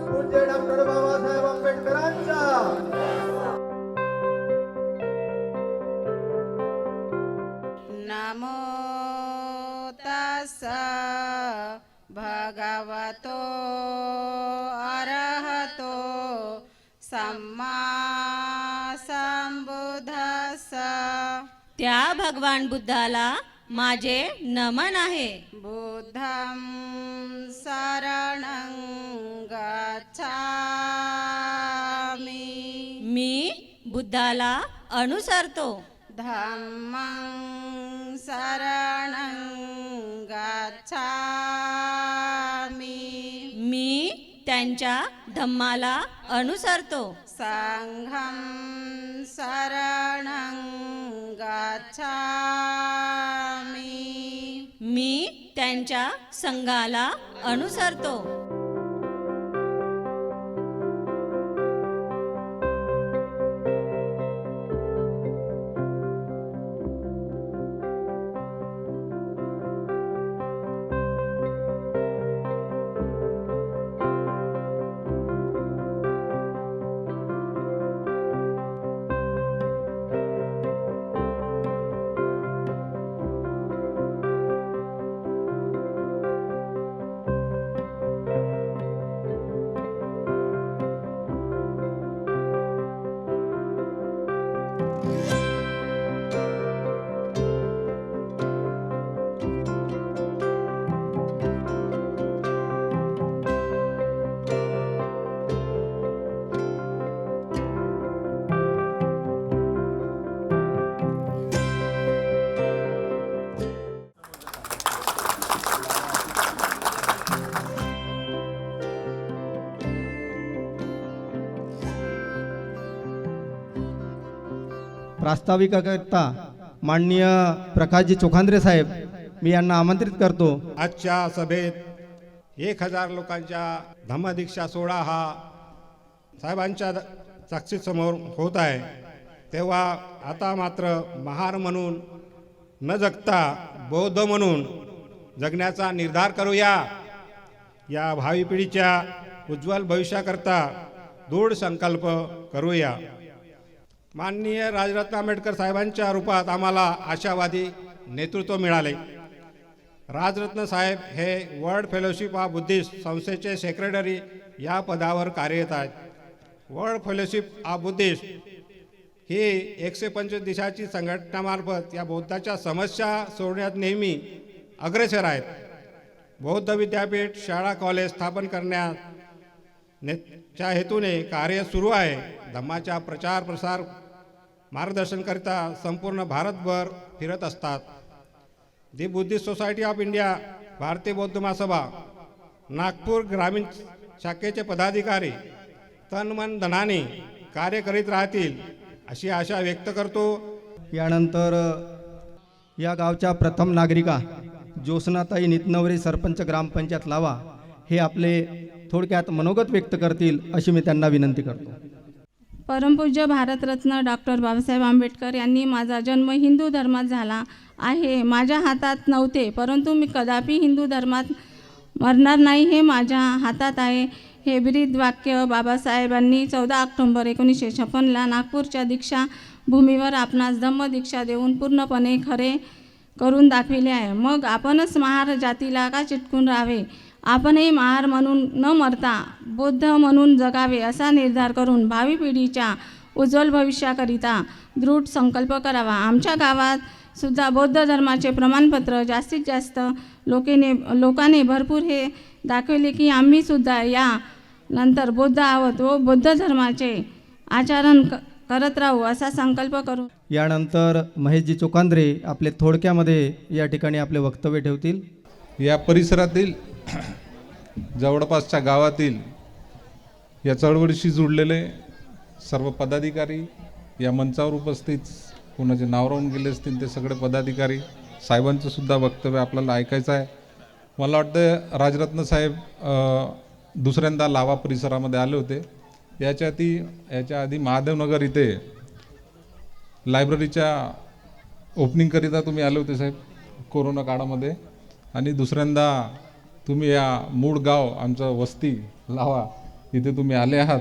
पूज्य डॉक्टर बाबासाहेब आंबेडकरांचा नमो तस्स भगवतो अरहतो सम्मा संबुद्धस्स. त्या भगवान बुद्धाला माझे नमन आहे. बुद्धं शरणं गच्छामि. मी बुद्धाला अनुसरतो. धम्मं शरणं गच्छामि. मी त्यांच्या धम्माला अनुसरतो. संघं शरणं गच्छामि. मी त्यांच्या संघाला अनुसरतो. प्रास्ताविकाकरिता माननीय प्रकाशजी चोखांद्रे साहेब मी यांना आमंत्रित करतो. आजच्या सभेत 1000 लोकांच्या धम्मदीक्षा सोहळा हा साहेबांच्या साक्षीसमोर होत आहे. तेव्हा आता मात्र महार म्हणून न जगता बौद्ध म्हणून जगण्याचा निर्धार करूया. या भावी पिढीच्या उज्ज्वल भविष्याकरता दृढ संकल्प करूया. माननीय राजरत्न आंबेडकर साहेबांच्या रूपात आम्हाला आशावादी नेतृत्व मिळाले. राजरत्न साहेब हे वर्ल्ड फेलोशिप ऑफ बुद्धिस्ट संस्थेचे सेक्रेटरी या पदावर कार्यरत आहेत. वर्ल्ड फेलोशिप ऑफ बुद्धिस्ट ही 125 देशाची संघटनामार्फत या बौद्धाच्या समस्या सोडण्यात नेहमी अग्रेसर आहेत. बौद्ध विद्यापीठ शाळा कॉलेज स्थापन करण्याच्या हेतूने कार्य सुरू आहे. धम्माच्या प्रचार प्रसार मार्गदर्शनकरिता संपूर्ण भारतभर फिरत असतात. दी बुद्धिस्ट सोसायटी ऑफ इंडिया भारतीय बौद्ध महासभा नागपूर ग्रामीण शाखेचे पदाधिकारी तन मन धनाने कार्य करीत राहतील अशी आशा व्यक्त करतो. यानंतर या गावच्या प्रथम नागरिका ज्योत्स्नाताई नितनवरे सरपंच ग्रामपंचायत लावा हे आपले थोडक्यात मनोगत व्यक्त करतील अशी मी त्यांना विनंती करतो. परमपूज्य भारतरत्न डॉक्टर बाबासाहेब आंबेडकर यांनी माझा जन्म हिंदू धर्मात झाला आहे. माझ्या हातात नव्हते, परंतु मी कदापि हिंदू धर्मात मरणार नाही हे माझ्या हातात आहे. हे ब्रीद वाक्य बाबासाहेबांनी 14 ऑक्टोबर 1956ला नागपूरच्या दीक्षा भूमीवर आपणास धम्मदीक्षा देऊन पूर्णपणे खरे करून दाखविले आहे. मग आपणच महार जातीला का चिटकून राहावे? आपणही महार म्हणून न मरता बौद्ध म्हणून जगावे असा निर्धार करून भावी पिढीच्या उज्ज्वल भविष्याकरिता दृढ संकल्प करावा. आमच्या गावात सुद्धा बौद्ध धर्माचे प्रमाणपत्र जास्तीत जास्त लोकांनी भरपूर हे दाखवले की आम्ही सुद्धा या नंतर बौद्ध आहोत व बौद्ध धर्माचे आचरण करत राहू असा संकल्प करू. यानंतर महेशजी चोखांद्रे आपले थोडक्यामध्ये या ठिकाणी आपले वक्तव्य ठेवतील. या परिसरातील जवळपासच्या गावातील या चळवळीशी जुळलेले सर्व पदाधिकारी या मंचावर उपस्थित कोणाचे नाव राहून गेले असतील ते सगळे पदाधिकारी साहेबांचं सुद्धा वक्तव्य आपल्याला ऐकायचं आहे. मला वाटतं राजरत्न साहेब दुसऱ्यांदा लावा परिसरामध्ये आले होते. याच्या आधी महादेवनगर इथे लायब्ररीच्या ओपनिंगकरिता तुम्ही आले होते साहेब कोरोना काळामध्ये. आणि दुसऱ्यांदा तुम्ही या मूळ गाव आमचं वस्ती लावा इथे तुम्ही आले आहात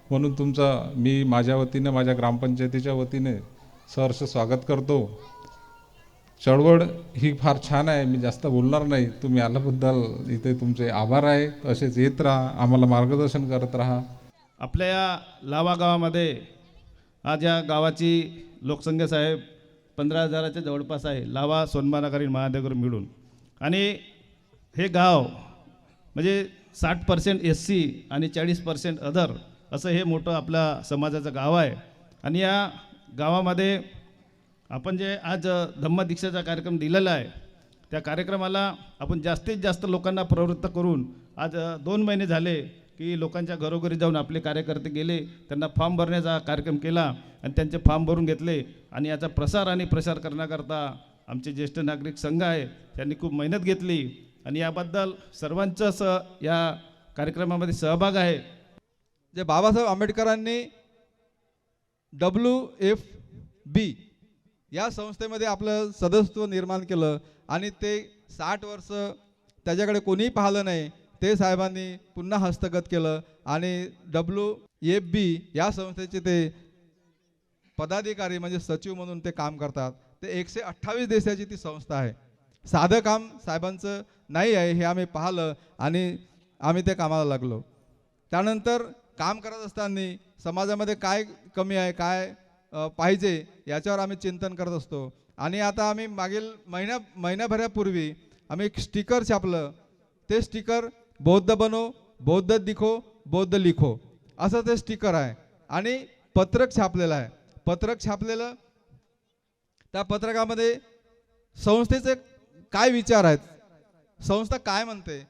म्हणून तुमचं मी माझ्या वतीने माझ्या ग्रामपंचायतीच्या वतीने सहर्ष स्वागत करतो. चळवळ ही फार छान आहे, मी जास्त बोलणार नाही. तुम्ही आल्याबद्दल इथे तुमचे आभार आहे. असेच येत राहा, आम्हाला मार्गदर्शन करत राहा. आपल्या या लावा गावामध्ये आज या गावाची लोकसंख्या साहेब 15,000च्या जवळपास आहे, लावा सोनबानाकरी महानगर मिळून. आणि हे गाव म्हणजे 60% SC आणि 40% अदर असं हे मोठं आपल्या समाजाचं गाव आहे. आणि या गावामध्ये आपण जे आज धम्मदीक्षाचा कार्यक्रम दिलेला आहे, त्या कार्यक्रमाला आपण जास्तीत जास्त लोकांना प्रवृत्त करून आज 2 महिने झाले की लोकांच्या घरोघरी जाऊन आपले कार्यकर्ते गेले, त्यांना फॉर्म भरण्याचा कार्यक्रम केला आणि त्यांचे फॉर्म भरून घेतले. आणि याचा प्रसार आणि प्रसार करण्याकरता आमचे ज्येष्ठ नागरिक संघ आहे, त्यांनी खूप मेहनत घेतली. आणि याबद्दल सर्वांचाच या कार्यक्रमामध्ये सहभाग आहे. जे बाबासाहेब आंबेडकरांनी WFB या संस्थेमध्ये आपलं सदस्यत्व निर्माण केलं आणि ते 60 वर्ष त्याच्याकडे कोणीही पाहिलं नाही, ते साहेबांनी पुन्हा हस्तगत केलं. आणि WFB या संस्थेचे ते पदाधिकारी म्हणजे सचिव म्हणून ते काम करतात. ते 128 देशाची ती संस्था आहे. साधं काम साहेबांचं नाही आहे, हे आम्ही पाहिलं आणि आम्ही त्या कामाला लागलो. त्यानंतर काम करत असताना समाजामध्ये काय कमी आहे, काय पाहिजे याच्यावर आम्ही चिंतन करत असतो. आणि आता आम्ही मागील महिन्याभरापूर्वी आम्ही एक स्टिकर छापलं. ते स्टिकर बौद्ध बनो, बौद्ध दिखो, बौद्ध लिखो असं ते स्टिकर आहे. आणि पत्रक छापलेलं आहे. पत्रक छापलेलं त्या पत्रकामध्ये संस्थेचे काय विचार आहेत, संस्था काय म्हणते,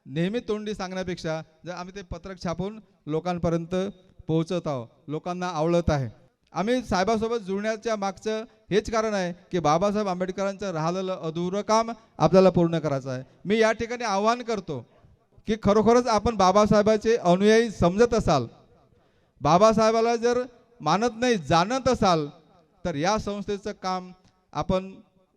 नेहमी तोंडी सांगण्यापेक्षा जर आम्ही ते पत्रक छापून लोकांपर्यंत पोहोचत आहोत, लोकांना आवडत आहे. आम्ही साहेबासोबत जुळण्याच्या मागचं हेच कारण आहे की बाबासाहेब आंबेडकरांचं राहिलेलं अधुरं काम आपल्याला पूर्ण करायचं आहे. मी या ठिकाणी आवाहन करतो की खरोखरच आपण बाबासाहेबाचे अनुयायी समजत असाल, बाबासाहेबाला जर मानत नाही जाणत असाल, तर या संस्थेचं काम आपण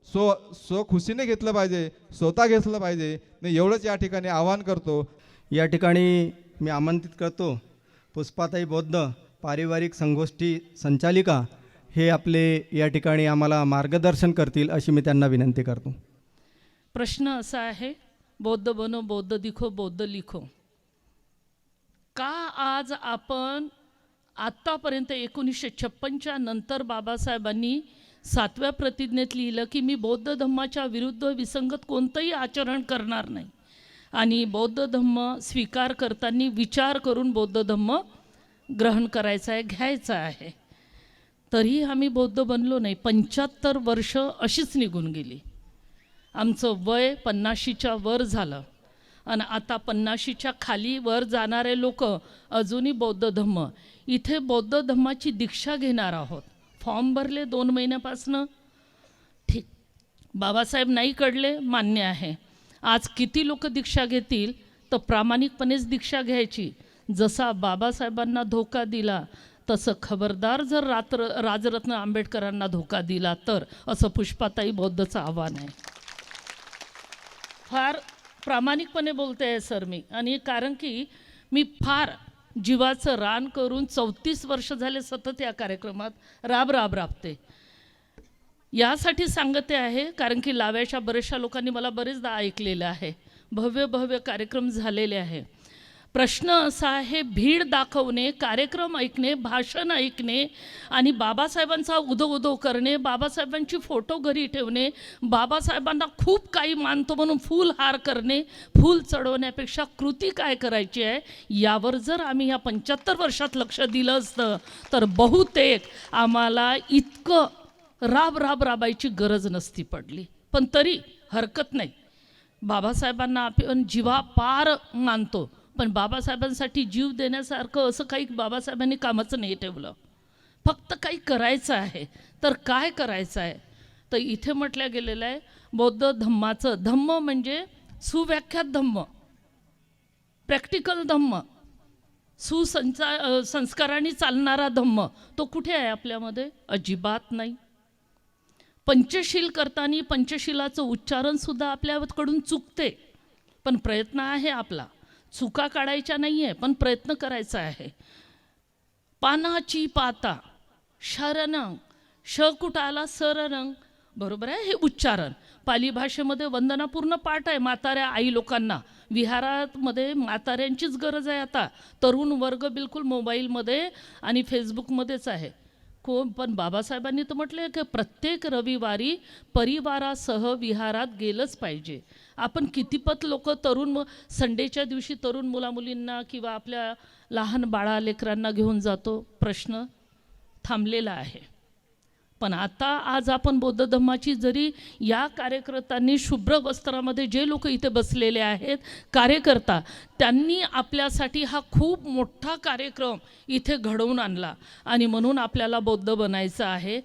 स्व खुशीने घेतलं पाहिजे, स्वतः घेतलं पाहिजे. मी एवढंच या ठिकाणी आवाहन करतो. या ठिकाणी मी आमंत्रित करतो पुष्पाताई बौद्ध, पारिवारिक संगोष्ठी संचालिका, हे आपले या ठिकाणी आम्हाला मार्गदर्शन करतील अशी मी त्यांना विनंती करतो. प्रश्न असा आहे, बौद्ध बनो, बौद्ध दिखो, बौद्ध लिखो. का आज आपण आत्तापर्यंत 1956च्या नंतर बाबासाहेबांनी 7व्या प्रतिज्ञेत लिहिलं की मी बौद्ध धम्माच्या विरुद्ध विसंगत कोणतंही आचरण करणार नाही आणि बौद्ध धम्म स्वीकार करताना विचार करून बौद्ध धम्म ग्रहण करायचा आहे, घ्यायचा आहे. तरीही आम्ही बौद्ध बनलो नाही. 75 वर्ष अशीच निघून गेली. आमचं वय 50च्या वर झालं आणि आता 50च्या खाली वर जाणारे लोक अजूनही बौद्ध धम्म, इथे बौद्ध धम्माची दीक्षा घेणार आहोत. फॉर्म भरले 2 महिन्यापासनं, ठीक, बाबासाहेब नाही कळले, मान्य आहे. आज किती लोक दीक्षा घेतील, तर प्रामाणिकपणेच दीक्षा घ्यायची. जसा बाबासाहेबांना धोका दिला तसं खबरदार जर राजरत्न आंबेडकरांना धोका दिला तर, असं पुष्पाताई बौद्धचं आव्हान आहे. फार प्रामाणिकपणे बोलते आहे सर मी. आणि कारण की मी फार जीवाचं रान करून 34 वर्ष झाले सतत या कार्यक्रमात राबते. यासाठी सांगते आहे कारण की लाव्याच्या बऱ्याचशा लोकांनी मला बरेचदा ऐकलेलं आहे. भव्य कार्यक्रम झालेले आहे. प्रश्न असा आहे, भीड दाखवणे, कार्यक्रम ऐकणे, भाषण ऐकणे आणि बाबासाहेबांचा उदो करणे, बाबासाहेबांची फोटो घरी ठेवणे, बाबासाहेबांना खूप काही मानतो म्हणून फूल हार करणे, फूल चढवण्यापेक्षा कृती काय करायची आहे यावर जर आम्ही या 75 वर्षात लक्ष दिलं असतं तर बहुतेक आम्हाला इतकं राबायची गरज नसती पडली. पण तरी हरकत नाही. बाबासाहेबांना आपण जीवापार मानतो, पण बाबासाहेबांसाठी जीव देण्यासारखं असं काही बाबासाहेबांनी कामच नाही ठेवलं. फक्त काही करायचं आहे. तर काय करायचं आहे, तर इथे म्हटलं गेलेलं आहे बौद्ध धम्माचं. धम्म म्हणजे सुव्याख्यात धम्म, प्रॅक्टिकल धम्म, संस्कारांनी चालणारा धम्म. तो कुठे आहे आपल्यामध्ये? अजिबात नाही. पंचशील करताना पंचशीलाचं उच्चारणसुद्धा आपल्याकडून चुकते, पण प्रयत्न आहे आपला. चुका काढायच्या नाही आहे, पण प्रयत्न करायचा आहे. पानाची पाता शरणं शकुटाला सररंग, बरोबर आहे हे उच्चारण. पाली भाषेमध्ये वंदना पूर्ण पाठ आहे म्हाताऱ्या आई लोकांना. विहारामध्ये म्हाताऱ्यांचीच गरज आहे आता. तरुण वर्ग बिलकुल मोबाईलमध्ये आणि फेसबुकमध्येच आहे. पण बाबासाहेबांनी तर म्हटले की प्रत्येक रविवारी परिवारासह विहारात गेलंच पाहिजे. आपण कितीपत लोक तरुण संडेच्या दिवशी तरुण मुलामुलींना किंवा आपल्या लहान बाळा लेकरांना घेऊन जातो, प्रश्न थांबलेला आहे. पण आता आज आपण बौद्ध धम्माची जरी या कार्यकर्त्यांनी शुभ्र वस्त्रामध्ये जे लोक इथे बसलेले आहेत कार्यकर्ता, त्यांनी आपल्यासाठी हा खूप मोठा कार्यक्रम इथे घडवून आणला आणि म्हणून आपल्याला बौद्ध बनायचं आहे.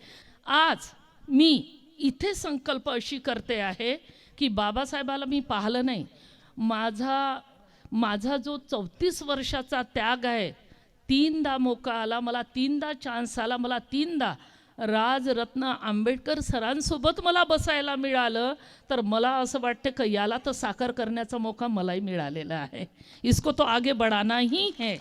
आज मी इथे संकल्प अशी करते आहे की बाबासाहेबाला मी पाहिलं नाही. माझा जो 34 वर्षाचा त्याग आहे, 3दा मोका आला मला, 3दा चान्स आला मला, 3दा राजरत्न आंबेडकर सरांसोबत मला बसायला मिळालं, तर मला असं वाटतं की याला तर साकार करण्याचा मौका मलाही मिळालेला आहे. इसको तो आगे बढ़ाना ही है.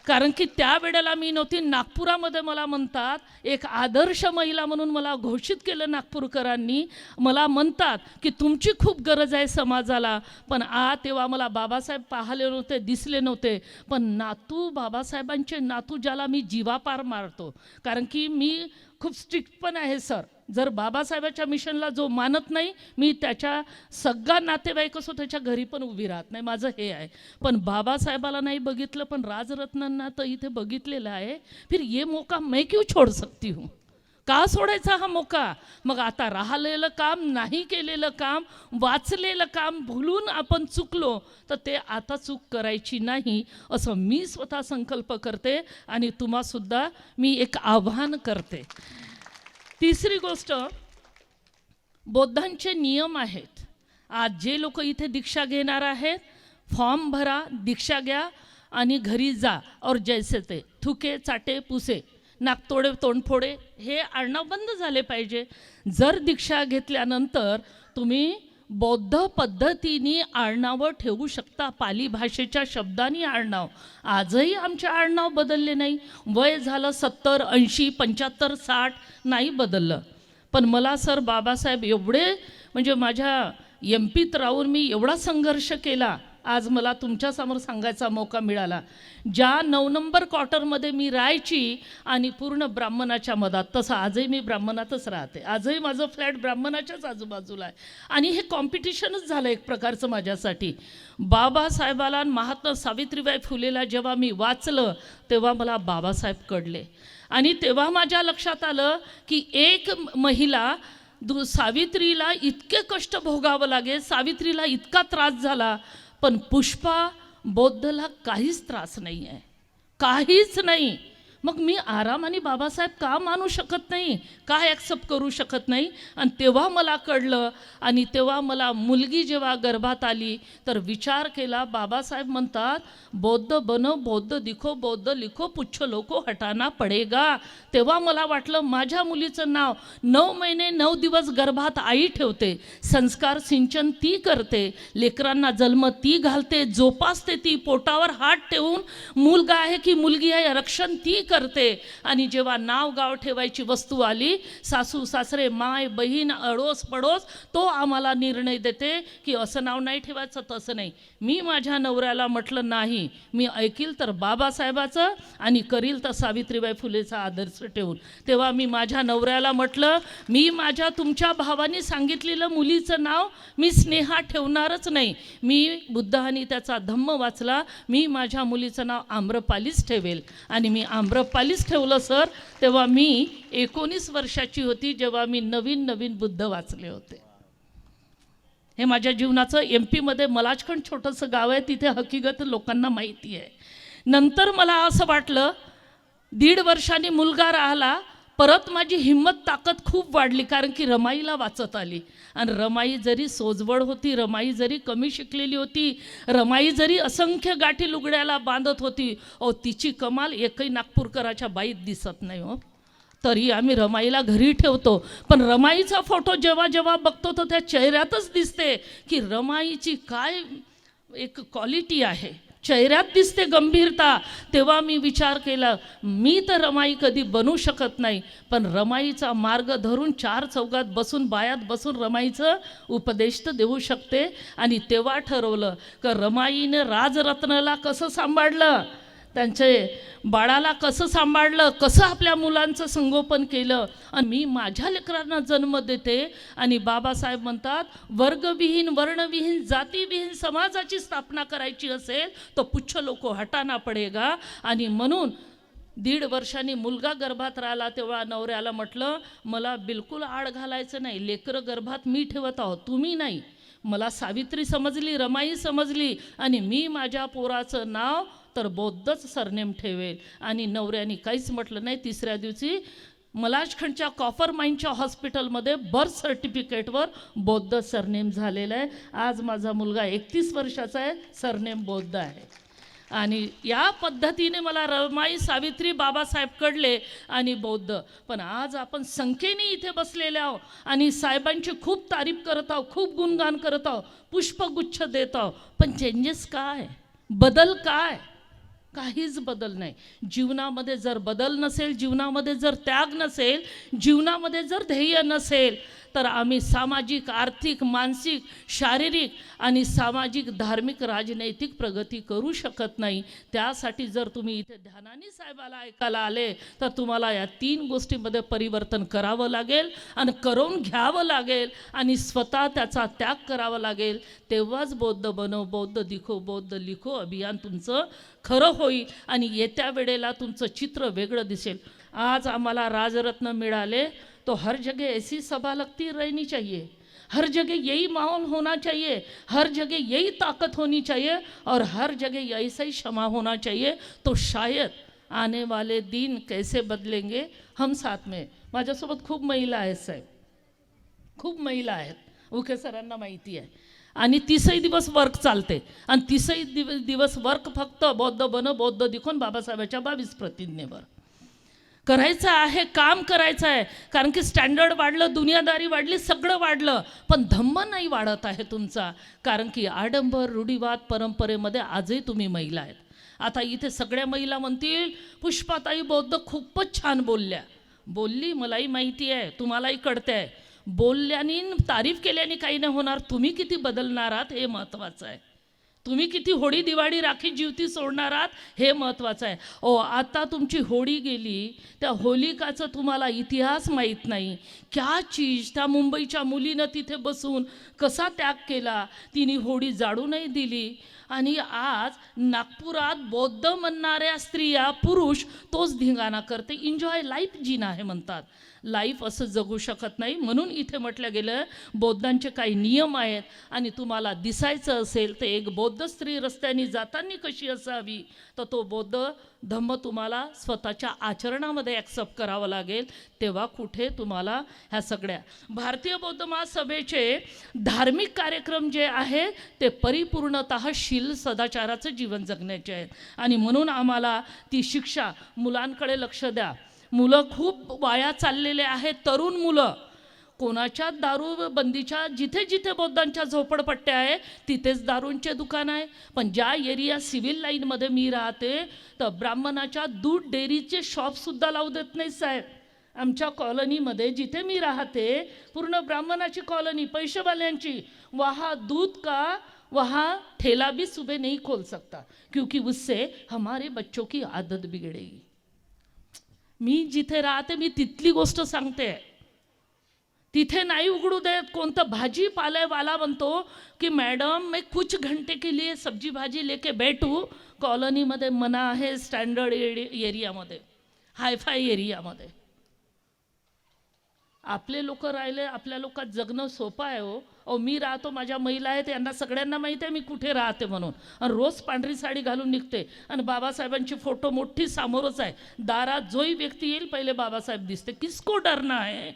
कारण की त्यावेळेला मी नव्हती. नागपुरामध्ये मला म्हणतात, एक आदर्श महिला म्हणून मला घोषित केलं नागपूरकरांनी. मला म्हणतात की तुमची खूप गरज आहे समाजाला. पण तेव्हा मला बाबासाहेब पाहिले नव्हते, दिसले नव्हते. पण नातू, बाबासाहेबांचे नातू ज्याला मी जीवापार मारतो, कारण की मी खूप स्ट्रिक्ट पण आहे सर. जर बाबासाहेबाच्या मिशनला जो मानत नाही, मी त्याच्या सगळा नातेवाईक असो त्याच्या घरी पण उभी राहत नाही, माझं हे आहे. पण बाबासाहेबाला नाही बघितलं, पण राजरत्नांना तर इथे बघितलेलं आहे. फिर ये मौका मैं क्यों छोड़ सकती हूँ? का सोडायचा हा मौका? मग आता राहिलेलं काम, नाही केलेलं काम, वाचलेलं काम भुलून आपण चुकलो तर ते आता चूक करायची नाही, असं मी स्वतः संकल्प करते आणि तुम्हासुद्धा मी एक आव्हान करते. तिसरी गोष्ट, बौद्धांचे नियम आहेत. आज जे लोक इथे दीक्षा घेणार आहेत, फॉर्म भरा, दीक्षा घ्या आणि घरी जा. और जैसे ते थुके चाटे पुसे, नाकतोडे तोंडफोडे हे आडनाव बंद झाले पाहिजे. जर दीक्षा घेतल्यानंतर तुम्ही बौद्ध पद्धतीने आडनावं ठेवू शकता, पाली भाषेच्या शब्दांनी आडनाव. आजही आमचे आडनाव बदलले नाही. वय झालं 70, 80, 75, 60 नाही बदललं. पण मला सर बाबासाहेब एवढे, म्हणजे माझ्या MP-त राहून मी एवढा संघर्ष केला, आज मला तुमच्यासमोर सांगायचा मौका मिळाला. ज्या 9 नंबर क्वार्टरमध्ये मी राहायची आणि पूर्ण ब्राह्मणाच्या मधात, तसं आजही मी ब्राह्मणातच राहते. आजही माझं फ्लॅट ब्राह्मणाच्याच आजूबाजूला आहे. आणि हे कॉम्पिटिशनच झालं एक प्रकारचं माझ्यासाठी. बाबासाहेबाला, महात्मा सावित्रीबाई फुलेला जेव्हा मी वाचलं तेव्हा मला बाबासाहेब कळले. आणि तेव्हा माझ्या लक्षात आलं की एक महिला सावित्रीला इतके कष्ट भोगावं लागेल, सावित्रीला इतका त्रास झाला, पण पुष्पा बौद्धला काहीच त्रास नाही आहे, काहीच नाही. मग मी आरामाने बाबासाहेब का मानू शकत नाही, का ॲक्सेप्ट करू शकत नाही? आणि तेव्हा मला कळलं. आणि तेव्हा मला मुलगी जेव्हा गर्भात आली तर विचार केला, बाबासाहेब म्हणतात बौद्ध बनो, बौद्ध दिखो, बौद्ध लिखो, पुच्छ लोको हटाना पडेगा. तेव्हा मला वाटलं माझ्या मुलीचं नाव 9 महिने 9 दिवस गर्भात आई ठेवते, संस्कार सिंचन ती करते, लेकरांना जन्म ती घालते, जोपासते ती, पोटावर हात ठेवून मुलगा आहे की मुलगी आहे रक्षण ती करते. आणि जेव्हा नाव गाव ठेवायची वस्तू आली, सासू सासरे माय बहीण अडोस पडोस तो आम्हाला निर्णय देते की असं नाव नाही ठेवायचं, तसं नाही. मी माझ्या नवऱ्याला म्हटलं नाही, मी ऐकील तर बाबासाहेबाचं आणि करील तर सावित्रीबाई फुलेचा आदर्श ठेवून. तेव्हा मी माझ्या नवऱ्याला म्हटलं, मी माझ्या तुमच्या भावानी सांगितलेलं मुलीचं नाव मी स्नेहा ठेवणारच नाही. मी बुद्धानी त्याचा धम्म वाचला, मी माझ्या मुलीचं नाव आम्रपालीच ठेवेल. आणि मी आम्रपालीच ठेवलं सर. तेव्हा मी 19 वर्षाची होती जेव्हा मी नवीन बुद्ध वाचले होते. हे माझ्या जीवनाचं MP-मध्ये मलाजखंड छोटंसं गाव आहे, तिथे हकीकत लोकांना माहिती आहे. नंतर मला असं वाटलं, 1.5 वर्षांनी मुलगा राहिला, परत माझी हिंमत ताकद खूप वाढली, कारण की रमाईला वाचत आली. आणि रमाई जरी सोजवळ होती, रमाई जरी कमी शिकलेली होती, रमाई जरी असंख्य गाठी लुगड्याला बांधत होती, तिची कमाल एकही नागपूरकराच्या बाईत दिसत नाही हो. तरी आम्ही रमाईला घरी ठेवतो. पण रमाईचा फोटो जेव्हा जेव्हा बघतो तर त्या चेहऱ्यातच दिसते की रमाईची काय एक क्वालिटी आहे, चेहऱ्यात दिसते गंभीरता. तेव्हा मी विचार केला, मी तर रमाई कधी बनू शकत नाही, पण रमाईचा मार्ग धरून 4 चौघात बसून बायात बसून रमाईचं उपदेश तर देऊ शकते. आणि तेव्हा ठरवलं की रमाईने राजरत्नाला कसं सांभाळलं, त्यांचे बाळाला कसं सांभाळलं, कसं आपल्या मुलांचं संगोपन केलं, आणि मी माझ्या लेकरांना जन्म देते. आणि बाबासाहेब म्हणतात, वर्गविहीन वर्णविहीन जातीविहीन समाजाची स्थापना करायची असेल तर पुच्छ लोको हटाना पडेगा. आणि म्हणून 1.5 वर्षांनी मुलगा गर्भात राहिला तेव्हा नवऱ्याला म्हटलं, मला बिलकुल आड घालायचं नाही, लेकरं गर्भात मी ठेवत आहोत, तुम्ही नाही. मला सावित्री समजली, रमाई समजली, आणि मी माझ्या पोराचं नाव तर बौद्धच सरनेम ठेवेल. आणि नवऱ्याने काहीच म्हटलं नाही. 3ऱ्या दिवशी मलाजखंडच्या कॉपर माईनच्या हॉस्पिटलमध्ये बर्थ सर्टिफिकेटवर बौद्ध सरनेम झालेलं आहे. आज माझा मुलगा 31 वर्षाचा आहे, सरनेम बौद्ध आहे. आणि या पद्धतीने मला रमाई, सावित्री, बाबासाहेब कळले आणि बौद्ध. पण आज आपण संख्येने इथे बसलेले आहोत आणि साहेबांची खूप तारीफ करत आहोत, खूप गुणगान करत आहोत, पुष्पगुच्छ देत आहोत. पण चेंजेस काय, बदल काय? काहीच बदल नाही. जीवनामध्ये जर बदल नसेल, जीवनामध्ये जर त्याग नसेल, जीवनामध्ये जर ध्येय नसेल, तर आम्ही सामाजिक, आर्थिक, मानसिक, शारीरिक आणि सामाजिक, धार्मिक, राजनैतिक प्रगती करू शकत नाही. त्यासाठी जर तुम्ही इथे ध्यानानी साहेबाला ऐकायला आले तर तुम्हाला या 3 गोष्टींमध्ये परिवर्तन करावं लागेल आणि करून घ्यावं लागेल आणि स्वतः त्याचा त्याग करावा लागेल. तेव्हाच बौद्ध बनो, बौद्ध दिखो, बौद्ध लिखो अभियान तुमचं खरं होईल आणि येत्या वेळेला तुमचं चित्र वेगळं दिसेल. आज आम्हाला राजरत्न मिळाले तो हर जगह ऐसी सभा लगती रहनी चाहिए, हर जगह यही माहौल होना चाहिए, हर जगह यही ताकत होनी चाहिए और हर जगह ऐसा ही क्षमा होना चाहिए. तो शायद आने वाले दिन कैसे बदलेंगे हम साथ में. माझ्यासोबत खूप महिला आहेत साहेब, खूप महिला आहेत, उके सरांना माहिती आहे. आणि 30 दिवस वर्क चालते आणि 30 दिवस वर्क फक्त बौद्ध बन, बौद्ध दिखून बाबासाहेबांच्या 22 प्रतिज्ञेवर करायचं आहे, काम करायचं आहे. कारण की स्टँडर्ड वाढलं, दुनियादारी वाढली, सगळं वाढलं, पण धम्म नाही वाढत आहे तुमचा. कारण की आडंबर, रूढीवाद, परंपरेमध्ये आजही तुम्ही महिला आहेत. आता इथे सगळ्या महिला म्हणतील, पुष्पाताई बौद्ध खूपच छान बोलली, मलाही माहिती आहे, तुम्हालाही कळते आहे. बोलल्याने, तारीफ केल्याने काही नाही होणार. तुम्ही किती बदलणार आहात हे महत्त्वाचं आहे. तुम्ही किती होळी, दिवाळी, राखी, जीवती सोडणार आहात हे महत्त्वाचं आहे. आता तुमची होळी गेली, त्या होलिकाचं तुम्हाला इतिहास माहीत नाही. क्या चीज, त्या मुंबईच्या मुलीनं तिथे बसून कसा त्याग केला, तिने होळी जाळू नाही दिली. आणि आज नागपुरात बौद्ध म्हणणाऱ्या स्त्रिया, पुरुष तोच धिंगाणा करते. एन्जॉय लाईफ जीना आहे म्हणतात. लाईफ असं जगू शकत नाही. म्हणून इथे म्हटलं गेलं, बौद्धांचे काही नियम आहेत आणि तुम्हाला दिसायचं असेल तर एक बौद्ध स्त्री रस्त्याने जाताना कशी असावी, तर तो बौद्ध धम्म तुम्हाला स्वतःच्या आचरणामध्ये ॲक्सेप्ट करावं लागेल. तेव्हा कुठे तुम्हाला ह्या सगळ्या भारतीय बौद्ध महासभेचे धार्मिक कार्यक्रम जे आहे ते परिपूर्णतः शील सदाचाराचं जीवन जगण्याचे आहेत. आणि म्हणून आम्हाला ती शिक्षा, मुलांकडे लक्ष द्या. मुलं खूप वाया चाललेले आहेत, तरुण मुलं. कोणाच्या दारू बंदीच्या, जिथे जिथे बौद्धांच्या झोपडपट्ट्या आहे तिथेच दारूंचे दुकान आहे. पण ज्या एरिया सिव्हिल लाईनमध्ये मी राहते तर ब्राह्मणाच्या दूध डेअरीचे शॉपसुद्धा लावू देत नाही साहेब. आमच्या कॉलनीमध्ये जिथे मी राहते पूर्ण ब्राह्मणाची कॉलनी, पैसेवाल्यांची. वहाँ दूध का वहाँ ठेला भी सुबह नहीं खोल सकता क्योंकि उससे हमारे बच्चों की आदत बिगड़ेगी. मी जिथे राहते मी तिथली गोष्ट सांगते. तिथे नाही उघडू देत. कोणतं भाजीपालेवाला म्हणतो की मॅडम मैं कुछ घंटे के लिए सब्जी भाजी लेके बैठू. कॉलनीमध्ये मना आहे, स्टँडर्ड एरियामध्ये, हायफाय एरियामध्ये. आपले लोक राहिले, आपल्या लोकात जगणं सोपं आहे हो. मी राहतो, माझ्या महिला आहेत, यांना सगळ्यांना माहिती आहे मी कुठे राहते म्हणून. आणि रोज पांढरी साडी घालून निघते आणि बाबासाहेबांची फोटो मोठी समोरच आहे. दारात जोही व्यक्ती येईल पहिले बाबासाहेब दिसते. किसको डरना आहे?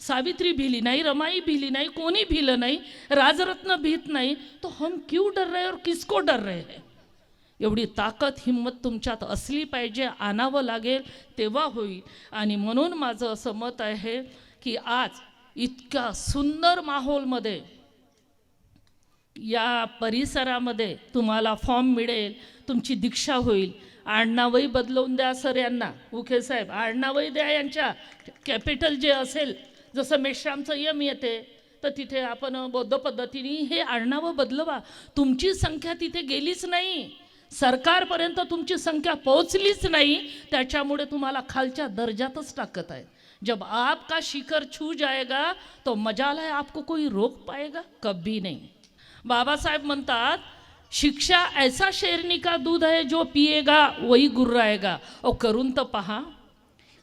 सावित्री भिली नाही, रमाई भिली नाही, कोणी भिलं नाही, राजरत्न भीत नाही, तो हम क्यों डर रहे और किसको डर रहे हैं? एवढी ताकद, हिम्मत तुमच्यात असली पाहिजे, आणावं लागेल, तेव्हा होईल. आणि म्हणून माझं असं मत आहे की आज इतक्या सुंदर माहोलमध्ये, या परिसरामध्ये तुम्हाला फॉर्म मिळेल, तुमची दीक्षा होईल. आडनावही बदलवून द्या सर यांना, उखे साहेब आडनावही द्या यांच्या. कॅपिटल जे असेल, जसं मेश्रामचं यम येते तर तिथे आपण बौद्ध पद्धतीने हे आडनावं बदलवा. तुमची संख्या तिथे गेलीच नाही, सरकारपर्यंत तुमची संख्या पोहोचलीच नाही, त्याच्यामुळे तुम्हाला खालच्या दर्जातच टाकत आहे. जब आपका शिखर छू जाएगा तो मजाल है आपको कोई रोक पाएगा? कभी नहीं. बाबासाहेब म्हणतात, शिक्षा ऐसा शेरनी का दूध है जो पिएगा वही गुर्राएगा. और करून तर पहा,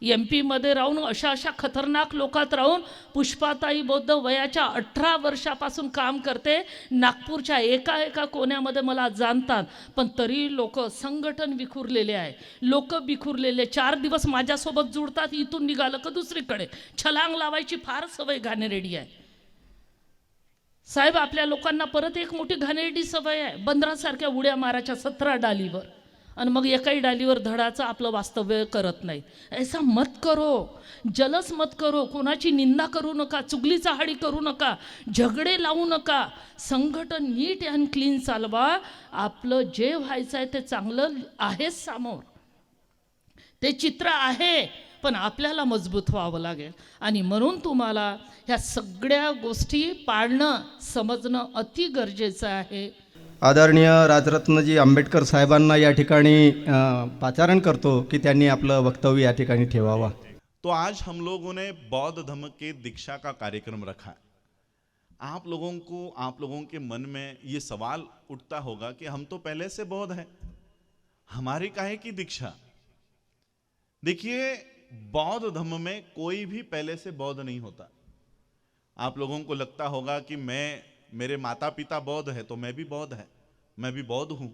MP मध्ये राहून अशा खतरनाक लोकात राहून पुष्पाताई बौद्ध वयाच्या 18 वर्षापासून काम करते. नागपूरच्या एका कोण्यामध्ये मला जाणतात, पण तरी लोक संघटन विखुरलेले आहे, लोक बिखुरलेले. 4 दिवस माझ्यासोबत जुळतात, इथून निघालं का दुसरीकडे छलांग लावायची फार सवय घाणेरडी आहे. साहेब, आपल्या लोकांना परत एक मोठी घाणेरडी सवय आहे, बंदरासारख्या उड्या मारायच्या 17 डालीवर, आणि मग एकाही डालीवर धडाचं आपलं वास्तव्य करत नाही. ऐसा मत करो, जलस मत करो, कोणाची निंदा करू नका, चुगली चहाडी करू नका, झगडे लावू नका. संघटन नीट अँड क्लीन चालवा. आपलं जे व्हायचं आहे ते चांगलं आहेच समोर, ते चित्र आहे, पण आपल्याला मजबूत व्हावं लागेल. आणि म्हणून तुम्हाला ह्या सगळ्या गोष्टी पाळणं समजणं अति गरजेचं आहे. आदरणीय राजरत्नजी आंबेडकर साहेबांना या ठिकाणी पाचारण करतो की त्यांनी आपलं वक्तव्य या ठिकाणी ठेवावा. तो आज हम लोगों ने बौद्ध धम्म के दीक्षा का कार्यक्रम रखा है. आप लोगों के मन में ये सवाल उठता होगा कि हम तो पहले से बौद्ध हैं, हमारी काहे की दीक्षा? देखिए, बौद्ध धम्म में कोई भी पहले से बौद्ध नहीं होता. आप लोगों को लगता होगा कि मेरे माता पिता बौद्ध है तो मैं भी बौद्ध है, मैं भी बौद्ध हूं.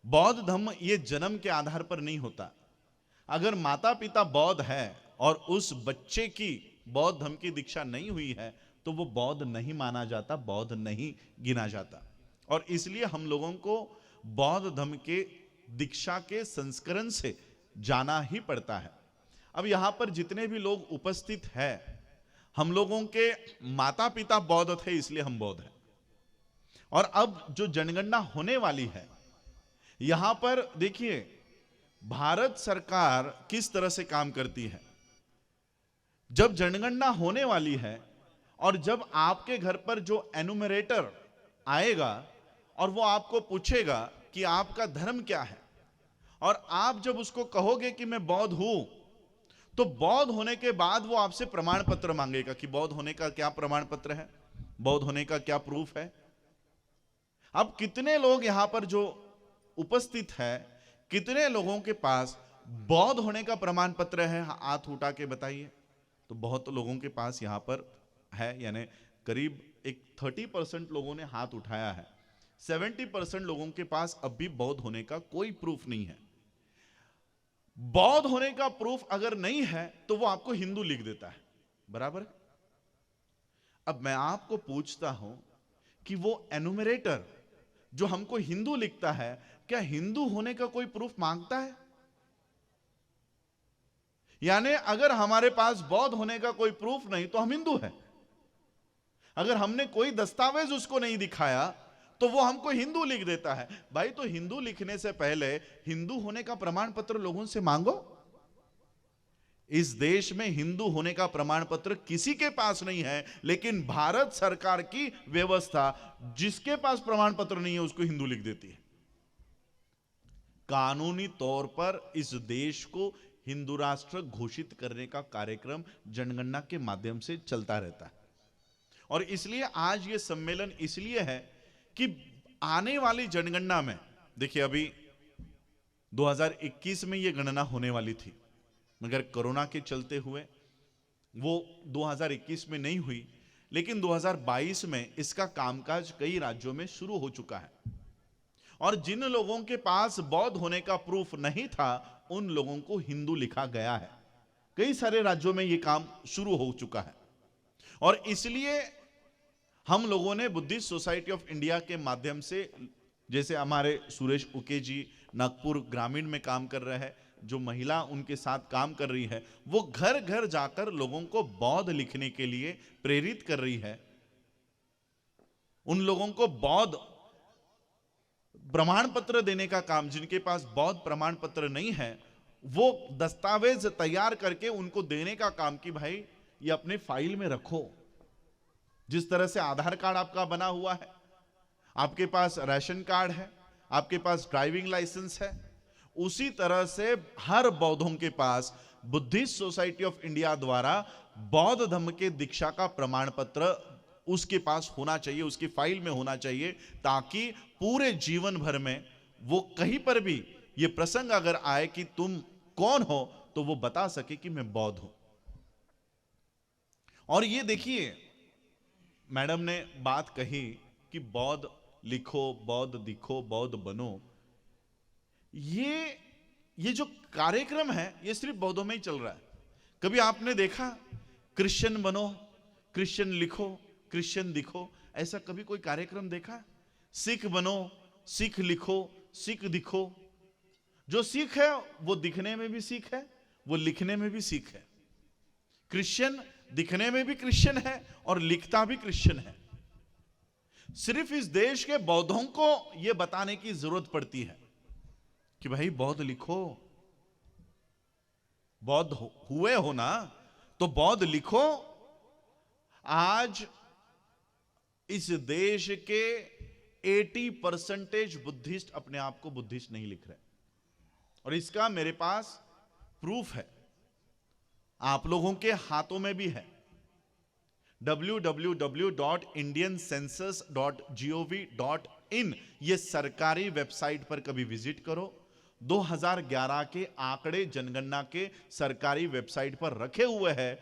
बौद्ध धम्म ये जन्म के आधार पर नहीं होता. अगर माता पिता बौद्ध है और उस बच्चे की बौद्ध धम्म की दीक्षा नहीं हुई है तो वो बौद्ध नहीं माना जाता, बौद्ध नहीं गिना जाता. और इसलिए हम लोगों को बौद्ध धम्म के दीक्षा के संस्करण से जाना ही पड़ता है. अब यहां पर जितने भी लोग उपस्थित हैं, हम लोगों के माता पिता बौद्ध थे इसलिए हम बौद्ध हैं. और अब जो जनगणना होने वाली है, यहां पर देखिए भारत सरकार किस तरह से काम करती है. जब जनगणना होने वाली है और जब आपके घर पर जो एनुमरेटर आएगा और वो आपको पूछेगा कि आपका धर्म क्या है, और आप जब उसको कहोगे कि मैं बौद्ध हूं, तो बौद्ध होने के बाद वो आपसे प्रमाण पत्र मांगेगा कि बौद्ध होने का क्या प्रमाण पत्र है, बौद्ध होने का क्या प्रूफ है. अब कितने लोग यहां पर जो उपस्थित है, कितने लोगों के पास बौद्ध होने का प्रमाण पत्र है? हाथ उठा के बताइए. तो बहुत लोगों के पास यहां पर है, यानी करीब एक 30% लोगों ने हाथ उठाया है. 70% लोगों के पास अब भी बौद्ध होने का कोई प्रूफ नहीं है. बौद्ध होने का प्रूफ अगर नहीं है तो वो आपको हिंदू लिख देता है, बराबर. अब मैं आपको पूछता हूं कि वो एनुमरेटर जो हमको हिंदू लिखता है, क्या हिंदू होने का कोई प्रूफ मांगता है? यानी अगर हमारे पास बौद्ध होने का कोई प्रूफ नहीं तो हम हिंदू हैं. अगर हमने कोई दस्तावेज उसको नहीं दिखाया तो वो हमको हिंदू लिख देता है. भाई, तो हिंदू लिखने से पहले हिंदू होने का प्रमाण पत्र लोगों से मांगो. इस देश में हिंदू होने का प्रमाण पत्र किसी के पास नहीं है, लेकिन भारत सरकार की व्यवस्था जिसके पास प्रमाण पत्र नहीं है उसको हिंदू लिख देती है. कानूनी तौर पर इस देश को हिंदू राष्ट्र घोषित करने का कार्यक्रम जनगणना के माध्यम से चलता रहता है. और इसलिए आज ये सम्मेलन इसलिए है कि आने वाली जनगणना में, देखिए अभी 2021 में ये गणना होने वाली थी, मगर कोरोना के चलते हुए वो 2021 में नहीं हुई, लेकिन 2022 में इसका कामकाज कई राज्यों में शुरू हो चुका है. और जिन लोगों के पास बौद्ध होने का प्रूफ नहीं था उन लोगों को हिंदू लिखा गया है. कई सारे राज्यों में ये काम शुरू हो चुका है. और इसलिए हम लोगों ने बुद्धिस्ट सोसाइटी ऑफ इंडिया के माध्यम से, जैसे हमारे सुरेश उके जी नागपुर ग्रामीण में काम कर रहे हैं, जो महिला उनके साथ काम कर रही है, वो घर घर जाकर लोगों को बौद्ध लिखने के लिए प्रेरित कर रही है. उन लोगों को बौद्ध प्रमाण पत्र देने का काम, जिनके पास बौद्ध प्रमाण पत्र नहीं है, वो दस्तावेज तैयार करके उनको देने का काम कि भाई ये अपने फाइल में रखो। जिस तरह से आधार कार्ड आपका बना हुआ है, आपके पास राशन कार्ड है, आपके पास ड्राइविंग लाइसेंस है, उसी तरह से हर बौद्धों के पास बुद्धिस्ट सोसाइटी ऑफ इंडिया द्वारा बौद्ध धर्म के दीक्षा का प्रमाण पत्र उसके पास होना चाहिए, उसकी फाइल में होना चाहिए, ताकि पूरे जीवन भर में वो कहीं पर भी ये प्रसंग अगर आए कि तुम कौन हो, तो वो बता सके कि मैं बौद्ध हूं। और ये देखिए, मैडम ने बात कही कि बौद्ध लिखो, बौद्ध दिखो, बौद्ध बनो। ये जो कार्यक्रम है ये सिर्फ बौद्धों में ही चल रहा है। कभी आपने देखा क्रिश्चियन बनो, क्रिश्चियन लिखो, क्रिश्चियन दिखो, ऐसा कभी कोई कार्यक्रम देखा? सिख बनो, सिख लिखो, सिख दिखो। जो सिख है वो दिखने में भी सिख है, वो लिखने में भी सिख है। क्रिश्चियन दिखने में भी क्रिश्चियन है और लिखता भी क्रिश्चियन है। सिर्फ इस देश के बौद्धों को यह बताने की जरूरत पड़ती है कि भाई बौद्ध लिखो, बौद्ध हुए हो ना तो बौद्ध लिखो। आज इस देश के 80% बुद्धिस्ट अपने आप को बुद्धिस्ट नहीं लिख रहे, और इसका मेरे पास प्रूफ है, आप लोगों के हाथों में भी है। www.indiancensus.gov.in ये सरकारी वेबसाइट पर कभी विजिट करो। 2011 के आंकड़े जनगणना के सरकारी वेबसाइट पर रखे हुए हैं,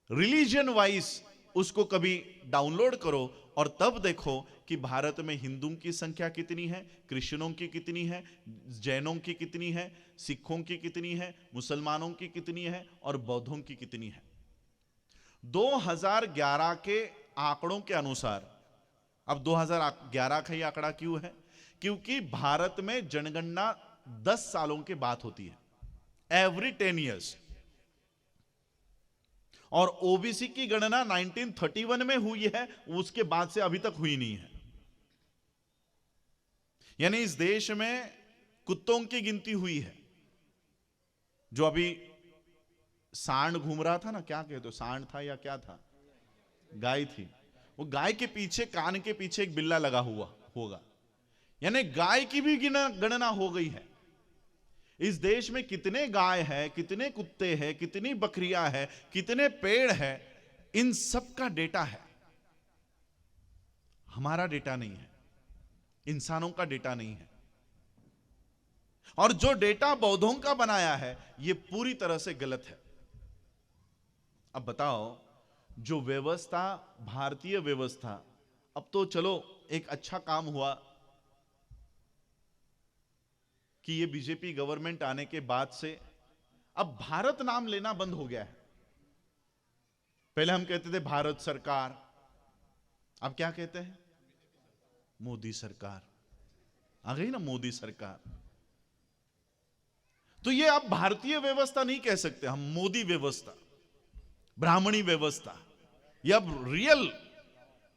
रिलीजन वाइज उसको कभी डाउनलोड करो और तब देखो कि भारत में हिंदुओं की संख्या कितनी है, क्रिश्चियनों की कितनी है, जैनों की कितनी है, सिखों की कितनी है, मुसलमानों की कितनी है और बौद्धों की कितनी है। 2011 के आंकड़ों के अनुसार, अब 2011 का ही आंकड़ा क्यों है? क्योंकि भारत में जनगणना 10 सालों के बाद होती है, एवरी 10 इयर्स, और ओबीसी की गणना 1931 में हुई है, उसके बाद से अभी तक हुई नहीं है। यानी इस देश में कुत्तों की गिनती हुई है। जो अभी सांड घूम रहा था ना, क्या कहते हो, सांड था या क्या था, गाय थी, वो गाय के पीछे, कान के पीछे एक बिल्ला लगा हुआ होगा, यानी गाय की भी गणना हो गई है। इस देश में कितने गाय है, कितने कुत्ते हैं, कितनी बकरियां हैं, कितने पेड़ हैं, इन सब का डेटा है। हमारा डेटा नहीं है, इंसानों का डेटा नहीं है। और जो डेटा बौद्धों का बनाया है यह पूरी तरह से गलत है। अब बताओ, जो व्यवस्था, भारतीय व्यवस्था, अब तो चलो एक अच्छा काम हुआ कि ये बीजेपी गवर्नमेंट आने के बाद से अब भारत नाम लेना बंद हो गया है। पहले हम कहते थे भारत सरकार, अब क्या कहते हैं? मोदी सरकार। आ गई ना मोदी सरकार। तो ये अब भारतीय व्यवस्था नहीं कह सकते हम, मोदी व्यवस्था, ब्राह्मणी व्यवस्था। ये अब रियल,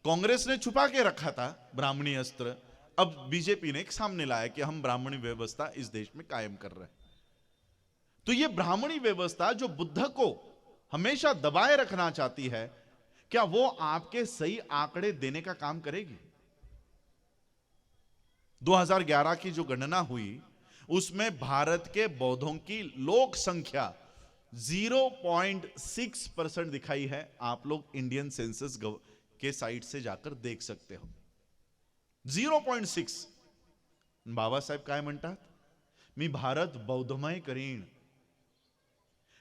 कांग्रेस ने छुपा के रखा था ब्राह्मणी अस्त्र, अब बीजेपी ने एक सामने लाया कि हम ब्राह्मणी व्यवस्था इस देश में कायम कर रहे हैं। तो ये ब्राह्मणी व्यवस्था जो बुद्ध को हमेशा दबाए रखना चाहती है, क्या वो आपके सही आंकड़े देने का काम करेगी? 2011 की जो गणना हुई उसमें भारत के बौद्धों की लोक संख्या 0.6% दिखाई है। आप लोग इंडियन सेंसस के साइट से जाकर देख सकते हो। 0.6। बाबासाहेब काय म्हणतात? मी भारत बौद्धमय करीन।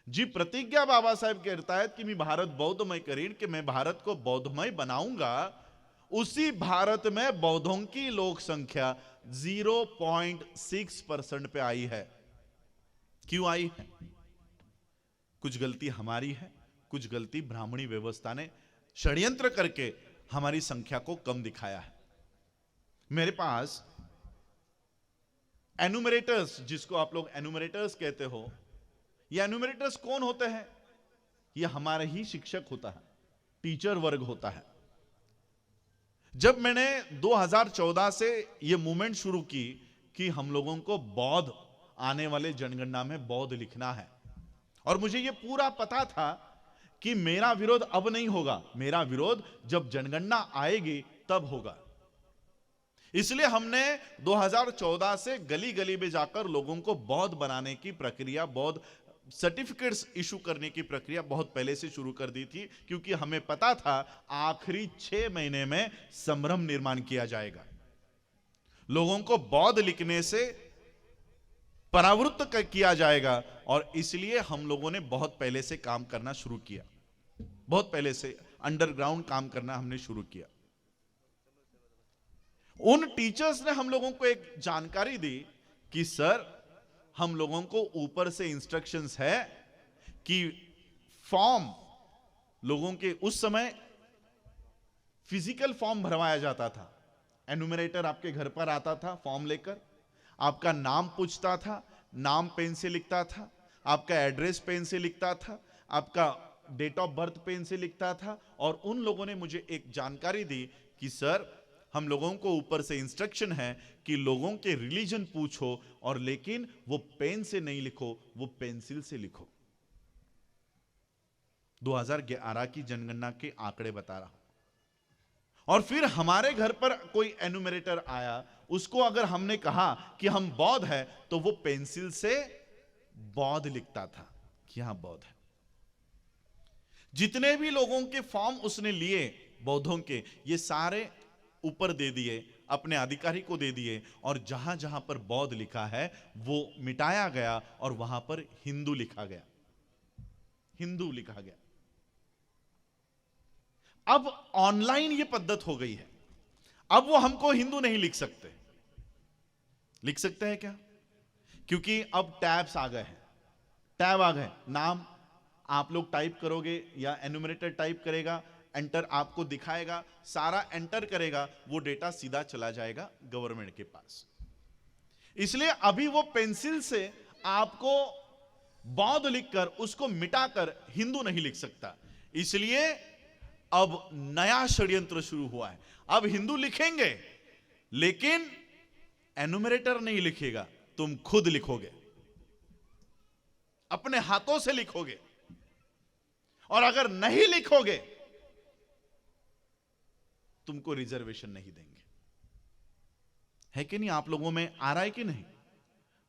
जी प्रतिज्ञा बाबासाहेब करतायत कि मी भारत बौद्धमय करीन, कि मैं भारत को बौद्धमय बनाऊंगा, उसी भारत में बौद्धों की लोक संख्या 0.6% पे आई है। क्यों आई है? कुछ गलती हमारी है, कुछ गलती ब्राह्मणी व्यवस्था ने षड्यंत्र करके हमारी संख्या को कम दिखाया है। मेरे पास एनुमरेटर्स, जिसको आप लोग एनुमरेटर्स कहते हो, ये एनुमरेटर्स कौन होते हैं? ये हमारे ही शिक्षक होता है, टीचर वर्ग होता है। जब मैंने 2014 से यह मूवमेंट शुरू की कि हम लोगों को बौद्ध आने वाले जनगणना में बौद्ध लिखना है, और मुझे यह पूरा पता था कि मेरा विरोध अब नहीं होगा, मेरा विरोध जब जनगणना आएगी तब होगा। इसलिए हमने 2014 से गली गली में जाकर लोगों को बौद्ध बनाने की प्रक्रिया, बौद्ध सर्टिफिकेट्स इशू करने की प्रक्रिया बहुत पहले से शुरू कर दी थी, क्योंकि हमें पता था आखिरी 6 महीने में संभ्रम निर्माण किया जाएगा, लोगों को बौद्ध लिखने से परावृत्त किया जाएगा। और इसलिए हम लोगों ने बहुत पहले से काम करना शुरू किया, बहुत पहले से अंडरग्राउंड काम करना हमने शुरू किया। उन टीचर्स ने हम लोगों को एक जानकारी दी कि सर, हम लोगों को ऊपर से इंस्ट्रक्शंस है कि फॉर्म लोगों के, उस समय फिजिकल फॉर्म भरवाया जाता था, एनुमरेटर आपके घर पर आता था फॉर्म लेकर, आपका नाम पूछता था, नाम पेन से लिखता था, आपका एड्रेस पेन से लिखता था, आपका डेट ऑफ बर्थ पेन से लिखता था। और उन लोगों ने मुझे एक जानकारी दी कि सर, हम लोगों को ऊपर से इंस्ट्रक्शन है कि लोगों के रिलीजन पूछो, और लेकिन वो पेन से नहीं लिखो, वो पेंसिल से लिखो। 2011 की जनगणना के आंकड़े बता रहा हूं। और फिर हमारे घर पर कोई एनुमरेटर आया, उसको अगर हमने कहा कि हम बौद्ध है, तो वो पेंसिल से बौद्ध लिखता था कि हां बौद्ध है। जितने भी लोगों के फॉर्म उसने लिए बौद्धों के, ये सारे ऊपर दे दिए, अपने अधिकारी को दे दिए, और जहां जहां पर बौद्ध लिखा है वो मिटाया गया और वहां पर हिंदू लिखा गया, हिंदू लिखा गया। अब ऑनलाइन ये पद्धत हो गई है, अब वो हमको हिंदू नहीं लिख सकते। लिख सकते हैं क्या? क्योंकि अब टैब्स आ गए हैं, टैब आ गए, नाम आप लोग टाइप करोगे या एनुमरेटर टाइप करेगा, एंटर आपको दिखाएगा, सारा एंटर करेगा, वो डेटा सीधा चला जाएगा गवर्नमेंट के पास। इसलिए अभी वो पेंसिल से आपको बौद्ध लिखकर उसको मिटाकर हिंदू नहीं लिख सकता। इसलिए अब नया षड्यंत्र शुरू हुआ है। अब हिंदू लिखेंगे, लेकिन एनुमरेटर नहीं लिखेगा, तुम खुद लिखोगे, अपने हाथों से लिखोगे, और अगर नहीं लिखोगे तुमको रिजर्वेशन नहीं देंगे। है कि नहीं? आप लोगों में आ रहा है कि नहीं?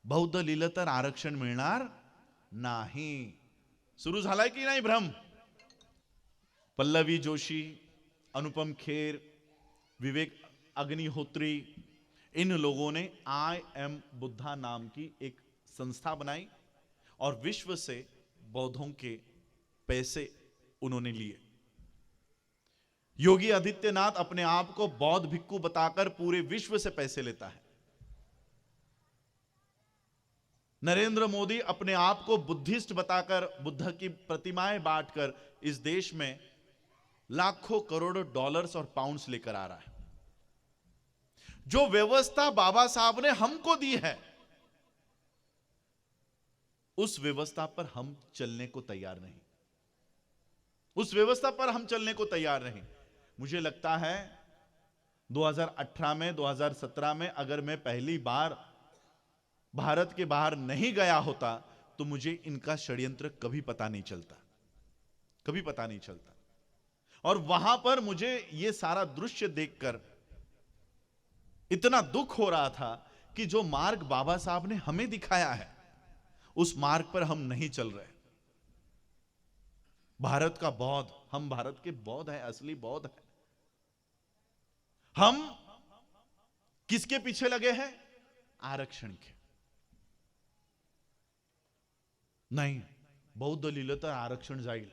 बौद्ध लिहिलं तर आरक्षण मिळणार नाही, सुरू झालाय की नाही भ्रम? पल्लवी जोशी, अनुपम खेर, विवेक अग्निहोत्री, इन लोगों ने आई एम बुद्धा नाम की एक संस्था बनाई और विश्व से बौद्धों के पैसे उन्होंने लिए। योगी आदित्यनाथ अपने आप को बौद्ध भिक्खु बताकर पूरे विश्व से पैसे लेता है। नरेंद्र मोदी अपने आप को बुद्धिस्ट बताकर, बुद्ध की प्रतिमाएं बांटकर इस देश में लाखों करोड़ों डॉलर्स और पाउंड्स लेकर आ रहा है। जो व्यवस्था बाबा साहब ने हमको दी है, उस व्यवस्था पर हम चलने को तैयार नहीं, उस व्यवस्था पर हम चलने को तैयार नहीं। मुझे लगता है 2018 में, 2017 में अगर मैं पहली बार भारत के बाहर नहीं गया होता तो मुझे इनका षड्यंत्र कभी पता नहीं चलता, कभी पता नहीं चलता। और वहां पर मुझे यह सारा दृश्य देखकर इतना दुख हो रहा था कि जो मार्ग बाबा साहब ने हमें दिखाया है, उस मार्ग पर हम नहीं चल रहे। भारत का बौद्ध, हम भारत के बौद्ध हैं, असली बौद्ध हैं। हम किसके पीछे लगे हैं? आरक्षण के। नाही, बौद्ध लिहिलं तर आरक्षण जाईल,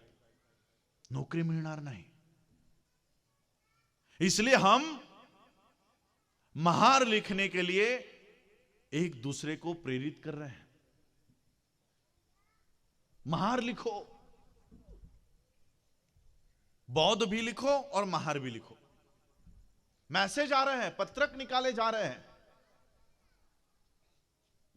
नौकरी मिळणार नाही। इसलिए हम महार लिखने के लिए एक दूसरे को प्रेरित कर रहे हैं। महार लिखो, बौद्ध भी लिखो और महार भी लिखो। मैसेज आ रहे हैं, पत्रक निकाले जा रहे हैं,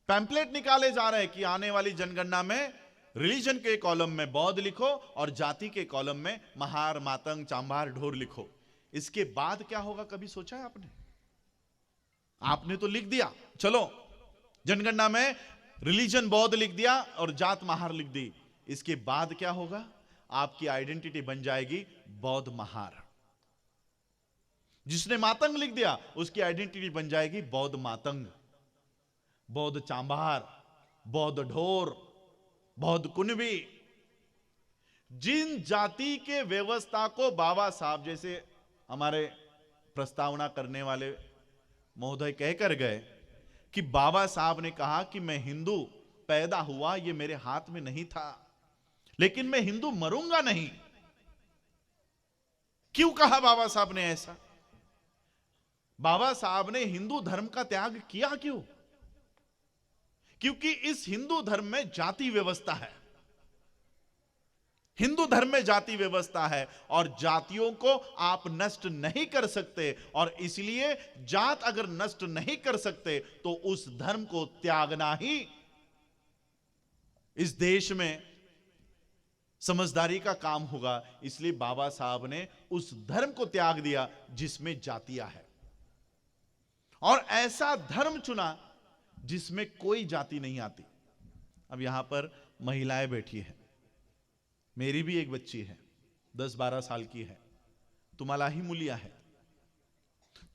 पैम्पलेट निकाले जा रहे हैं कि आने वाली जनगणना में रिलीजन के कॉलम में बौद्ध लिखो और जाति के कॉलम में महार, मातंग, चांभार, ढोर लिखो। इसके बाद क्या होगा, कभी सोचा है आपने? आपने तो लिख दिया, चलो जनगणना में रिलीजन बौद्ध लिख दिया और जात महार लिख दी। इसके बाद क्या होगा? आपकी आइडेंटिटी बन जाएगी बौद्ध महार। जिसने मातंग लिख दिया उसकी आइडेंटिटी बन जाएगी बौद्ध मातंग, बौद्ध चांभार, बौद्ध ढोर, बौद्ध कुनबी। जिन जाति के व्यवस्था को बाबा साहब जैसे हमारे प्रस्तावना करने वाले महोदय कहकर गए कि बाबा साहब ने कहा कि मैं हिंदू पैदा हुआ ये मेरे हाथ में नहीं था, लेकिन मैं हिंदू मरूंगा नहीं। क्यों कहा बाबा साहब ने ऐसा? बाबा साहब ने हिंदू धर्म का त्याग किया क्यों? क्योंकि इस हिंदू धर्म में जाति व्यवस्था है। हिंदू धर्म में जाति व्यवस्था है और जातियों को आप नष्ट नहीं कर सकते, और इसलिए जात अगर नष्ट नहीं कर सकते तो उस धर्म को त्यागना ही इस देश में समझदारी का काम होगा। इसलिए बाबा साहब ने उस धर्म को त्याग दिया जिसमें जातियां है, और ऐसा धर्म चुना जिसमें कोई जाति नहीं आती। अब यहां पर महिलाएं बैठी हैं, मेरी भी एक बच्ची है 10-12 साल की है, तुम्हालाही मुली आहे।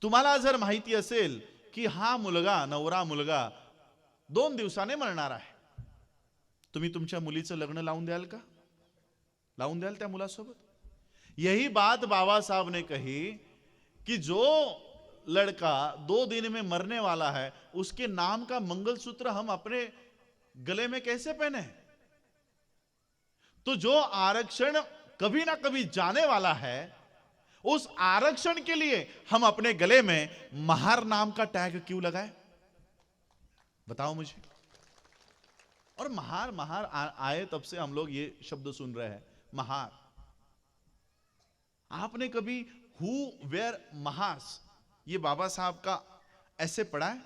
तुम्हाला जर माहिती असेल की हा मुलगा, नवरा मुलगा 2 दिवसाने मरणार आहे, तुम्ही तुमच्या मुलीचं लग्न लावून द्याल का? लावून द्याल त्या मुलासोबत? यही बात बाबा साहब ने कही कि जो लड़का 2 दिन में मरने वाला है उसके नाम का मंगलसूत्र हम अपने गले में कैसे पहने? तो जो आरक्षण कभी ना कभी जाने वाला है, उस आरक्षण के लिए हम अपने गले में महार नाम का टैग क्यों लगाए? बताओ मुझे। और महार महार आए तब से हम लोग ये शब्द सुन रहे हैं, महार। आपने कभी हु वेयर महार्स ये बाबा साहब का ऐसे पढ़ा है?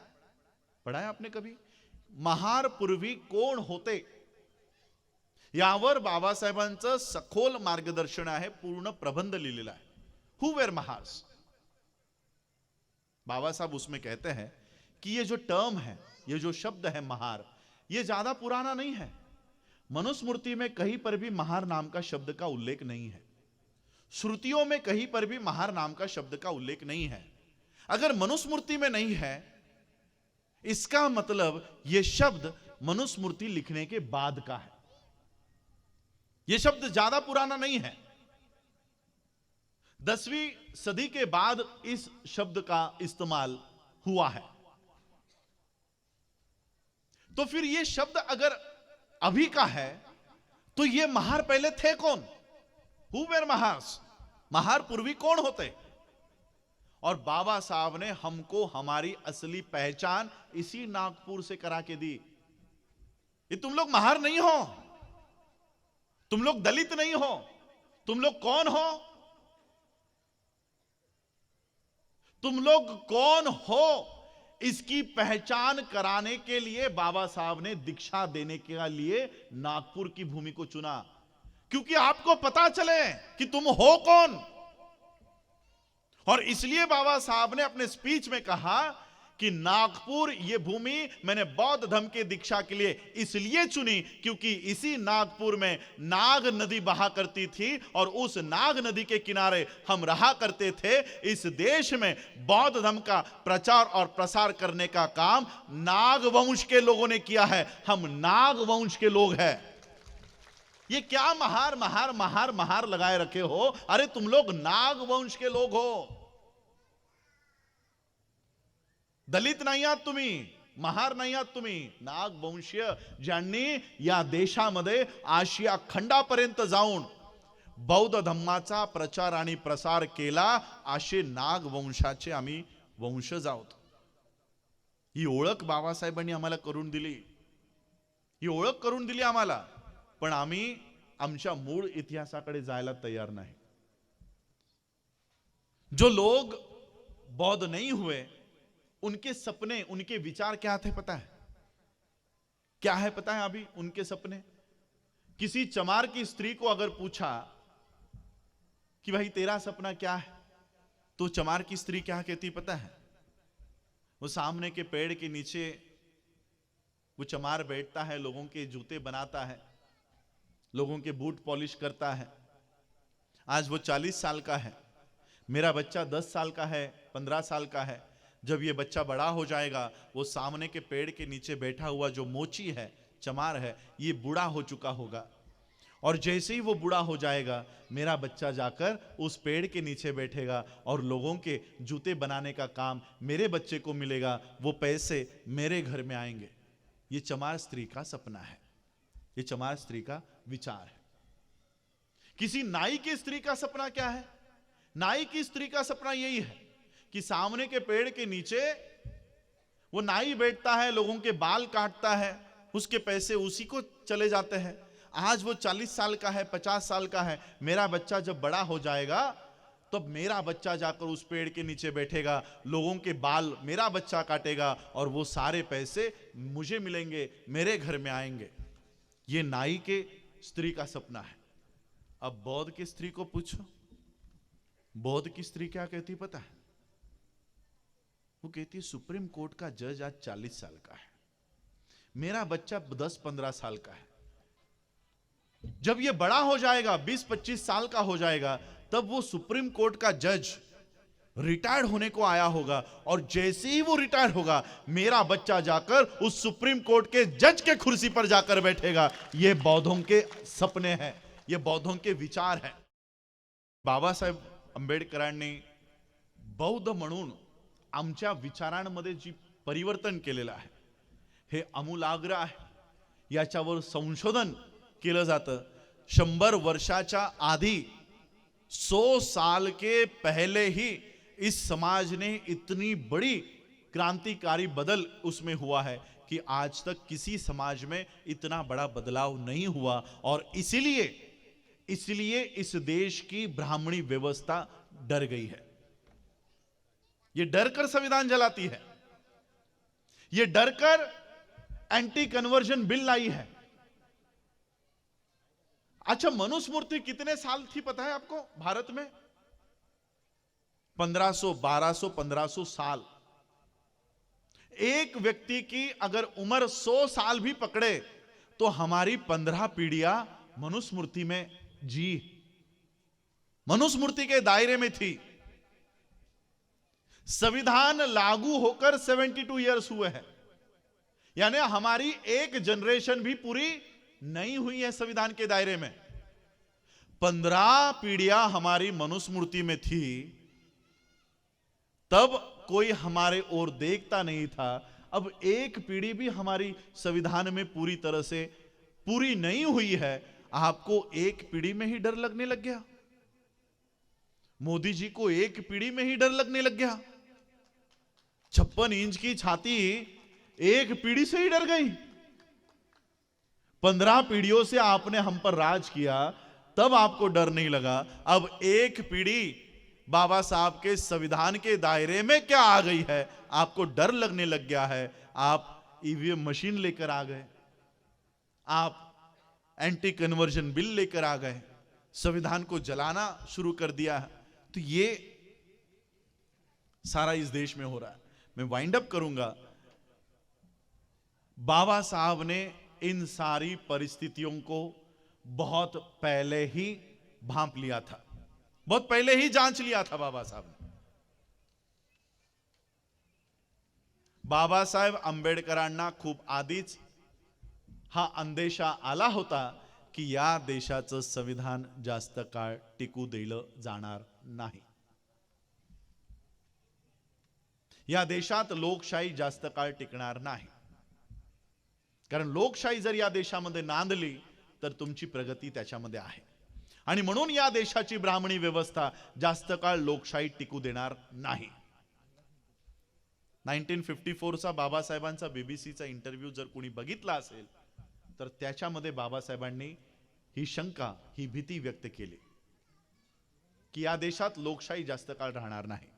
पढ़ा है आपने कभी? महार पूर्वी कोण होते, यावर बाबासाहेबांचं सखोल मार्गदर्शन आहे, पूर्ण प्रबंध लिहिलेला आहे। हु वेयर महार्स, बाबा साहब उसमें कहते हैं कि ये जो टर्म है, ये जो शब्द है महार, ये ज्यादा पुराना नहीं है। मनुस्मृति में कहीं पर भी महार नाम का शब्द का उल्लेख नहीं है, श्रुतियों में कहीं पर भी महार नाम का शब्द का उल्लेख नहीं है। अगर मनुस्मृति में नहीं है, इसका मतलब यह शब्द मनुस्मृति लिखने के बाद का है। यह शब्द ज्यादा पुराना नहीं है, 10वीं सदी के बाद इस शब्द का इस्तेमाल हुआ है। तो फिर यह शब्द अगर अभी का है तो यह महार पहले थे कौन? हु वेयर महार्स, महार पूर्वी कौन होते? और बाबा साहब ने हमको हमारी असली पहचान इसी नागपुर से करा के दी। ये तुम लोग महार नहीं हो, तुम लोग दलित नहीं हो, तुम लोग कौन हो? तुम लोग कौन हो इसकी पहचान कराने के लिए बाबा साहब ने दीक्षा देने के लिए नागपुर की भूमि को चुना, क्योंकि आपको पता चले कि तुम हो कौन। और इसलिए बाबा साहब ने अपने स्पीच में कहा कि नागपुर ये भूमि मैंने बौद्ध धर्म के दीक्षा के लिए इसलिए चुनी क्योंकि इसी नागपुर में नाग नदी बहा करती थी और उस नाग नदी के किनारे हम रहा करते थे। इस देश में बौद्ध धर्म का प्रचार और प्रसार करने का काम नाग वंश के लोगों ने किया है। हम नाग वंश के लोग हैं। ये क्या महार महार महार महार लगाए रखे हो? अरे तुम लोग नाग वंश के लोग हो, दलित नाही आहात तुम्ही, महार नाही आहात तुम्ही, नाग वंशीय ज्यांनी या देशामध्ये आशिया खंडापर्यंत जाऊन बौद्ध धम्माचा प्रचार आणि प्रसार केला, असे नाग वंशाचे आम्ही वंशज आहोत। ही ओळख बाबासाहेबांनी आम्हाला करून दिली, ही ओळख करून दिली आम्हाला, पण आम्ही आमच्या मूळ इतिहासाकडे जायला तयार नाही। जो लोग बौद्ध नहीं हुए उनके सपने, उनके विचार क्या थे पता है? क्या है पता है अभी उनके सपने? किसी चमार की स्त्री को अगर पूछा कि भाई तेरा सपना क्या है, तो चमार की स्त्री क्या कहती पता है? वो सामने के पेड़ के नीचे वो चमार बैठता है, लोगों के जूते बनाता है, लोगों के बूट पॉलिश करता है। आज वो 40 साल का है, मेरा बच्चा 10 साल का है, 15 साल का है। जब ये बच्चा बड़ा हो जाएगा, वो सामने के पेड़ के नीचे बैठा हुआ जो मोची है, चमार है, ये बूढ़ा हो चुका होगा। और जैसे ही वो बूढ़ा हो जाएगा, मेरा बच्चा जाकर उस पेड़ के नीचे बैठेगा और लोगों के जूते बनाने का काम मेरे बच्चे को मिलेगा, वो पैसे मेरे घर में आएंगे। ये चमार स्त्री का सपना है, ये चमार स्त्री का विचार है। किसी नाई की स्त्री का सपना क्या है? नाई की स्त्री का सपना यही है कि सामने के पेड़ के नीचे वो नाई बैठता है, लोगों के बाल काटता है, उसके पैसे उसी को चले जाते हैं। आज वो 40 साल का है, 50 साल का है, मेरा बच्चा जब बड़ा हो जाएगा तब मेरा बच्चा जाकर उस पेड़ के नीचे बैठेगा, लोगों के बाल मेरा बच्चा काटेगा और वो सारे पैसे मुझे मिलेंगे, मेरे घर में आएंगे। ये नाई के स्त्री का सपना है। अब बौद्ध की स्त्री को पूछो, बौद्ध की स्त्री क्या कहती पता है? वो कहती है सुप्रीम कोर्ट का जज आज 40 साल का है, मेरा बच्चा 10-15 साल का है। जब ये बड़ा हो जाएगा, 20-25 साल का हो जाएगा, तब वो सुप्रीम कोर्ट का जज रिटायर्ड होने को आया होगा और जैसे ही वो रिटायर होगा, मेरा बच्चा जाकर उस सुप्रीम कोर्ट के जज के कुर्सी पर जाकर बैठेगा। ये बौद्धों के सपने हैं, ये बौद्धों के विचार हैं। बाबासाहेब आंबेडकरांनी बौद्ध म्हणून आमच्या विचारांमध्ये जी परिवर्तन केलेलं आहे, हे आमूलाग्र आहे। याच्यावर संशोधन केलं जातं। 100 वर्षाच्या आधी, 100 साल के पहले ही इस समाज ने इतनी बड़ी क्रांतिकारी बदल उसमें हुआ है कि आज तक किसी समाज में इतना बड़ा बदलाव नहीं हुआ। और इसलिए इस देश की ब्राह्मणी व्यवस्था डर गई है। ये डरकर संविधान जलाती है, ये डरकर एंटी कन्वर्जन बिल लाई है। अच्छा, मनुस्मृति कितने साल थी पता है आपको भारत में? 1500, 1200, 1500 साल। एक व्यक्ति की अगर उम्र 100 साल भी पकड़े तो हमारी 15 पीढ़ियां मनुस्मृति में जी, मनुस्मृति के दायरे में थी। संविधान लागू होकर 72 इयर्स हुए हैं, यानी हमारी एक जनरेशन भी पूरी नहीं हुई है संविधान के दायरे में। 15 पीढ़ियां हमारी मनुस्मृति में थी, तब कोई हमारे ओर देखता नहीं था। अब एक पीढ़ी भी हमारी संविधान में पूरी तरह से पूरी नहीं हुई है, आपको एक पीढ़ी में ही डर लगने लग गया। मोदी जी को एक पीढ़ी में ही डर लगने लग गया। 56 इंच की छाती एक पीढ़ी से ही डर गई। 15 पीढ़ियों से आपने हम पर राज किया, तब आपको डर नहीं लगा। अब एक पीढ़ी बाबा साहब के संविधान के दायरे में क्या आ गई है, आपको डर लगने लग गया है। आप ईवीएम मशीन लेकर आ गए, आप एंटी कन्वर्जन बिल लेकर आ गए, संविधान को जलाना शुरू कर दिया है। तो ये सारा इस देश में हो रहा है। मैं वाइंड अप करूंगा। बाबा साहब ने इन सारी परिस्थितियों को बहुत पहले ही भांप लिया था, बहुत पहले ही जांच लिया था बाबा साहब ने। बाबासाहेब आंबेडकरांना खूप आधीच हा अंदेशा आला होता की या देशाचं संविधान जास्त काळ टिकू दिलं जाणार नाही। या देशात लोकशाही जास्त काळ टिकणार नाही, कारण लोकशाही जर या देशामध्ये नांदली तर तुमची प्रगती त्याच्यामध्ये आहे। आणि म्हणून या देशाची ब्राह्मणी व्यवस्था जास्त काळ लोकशाही टिकू देणार नाही। 1954 चा बाबासाहेबांचा बीबीसीचा इंटरव्ह्यू जर कोणी बघितला असेल तर त्याच्यामध्ये बाबासाहेबांनी ही शंका, ही भीती व्यक्त केली की या देशात लोकशाही जास्त काळ राहणार नाही।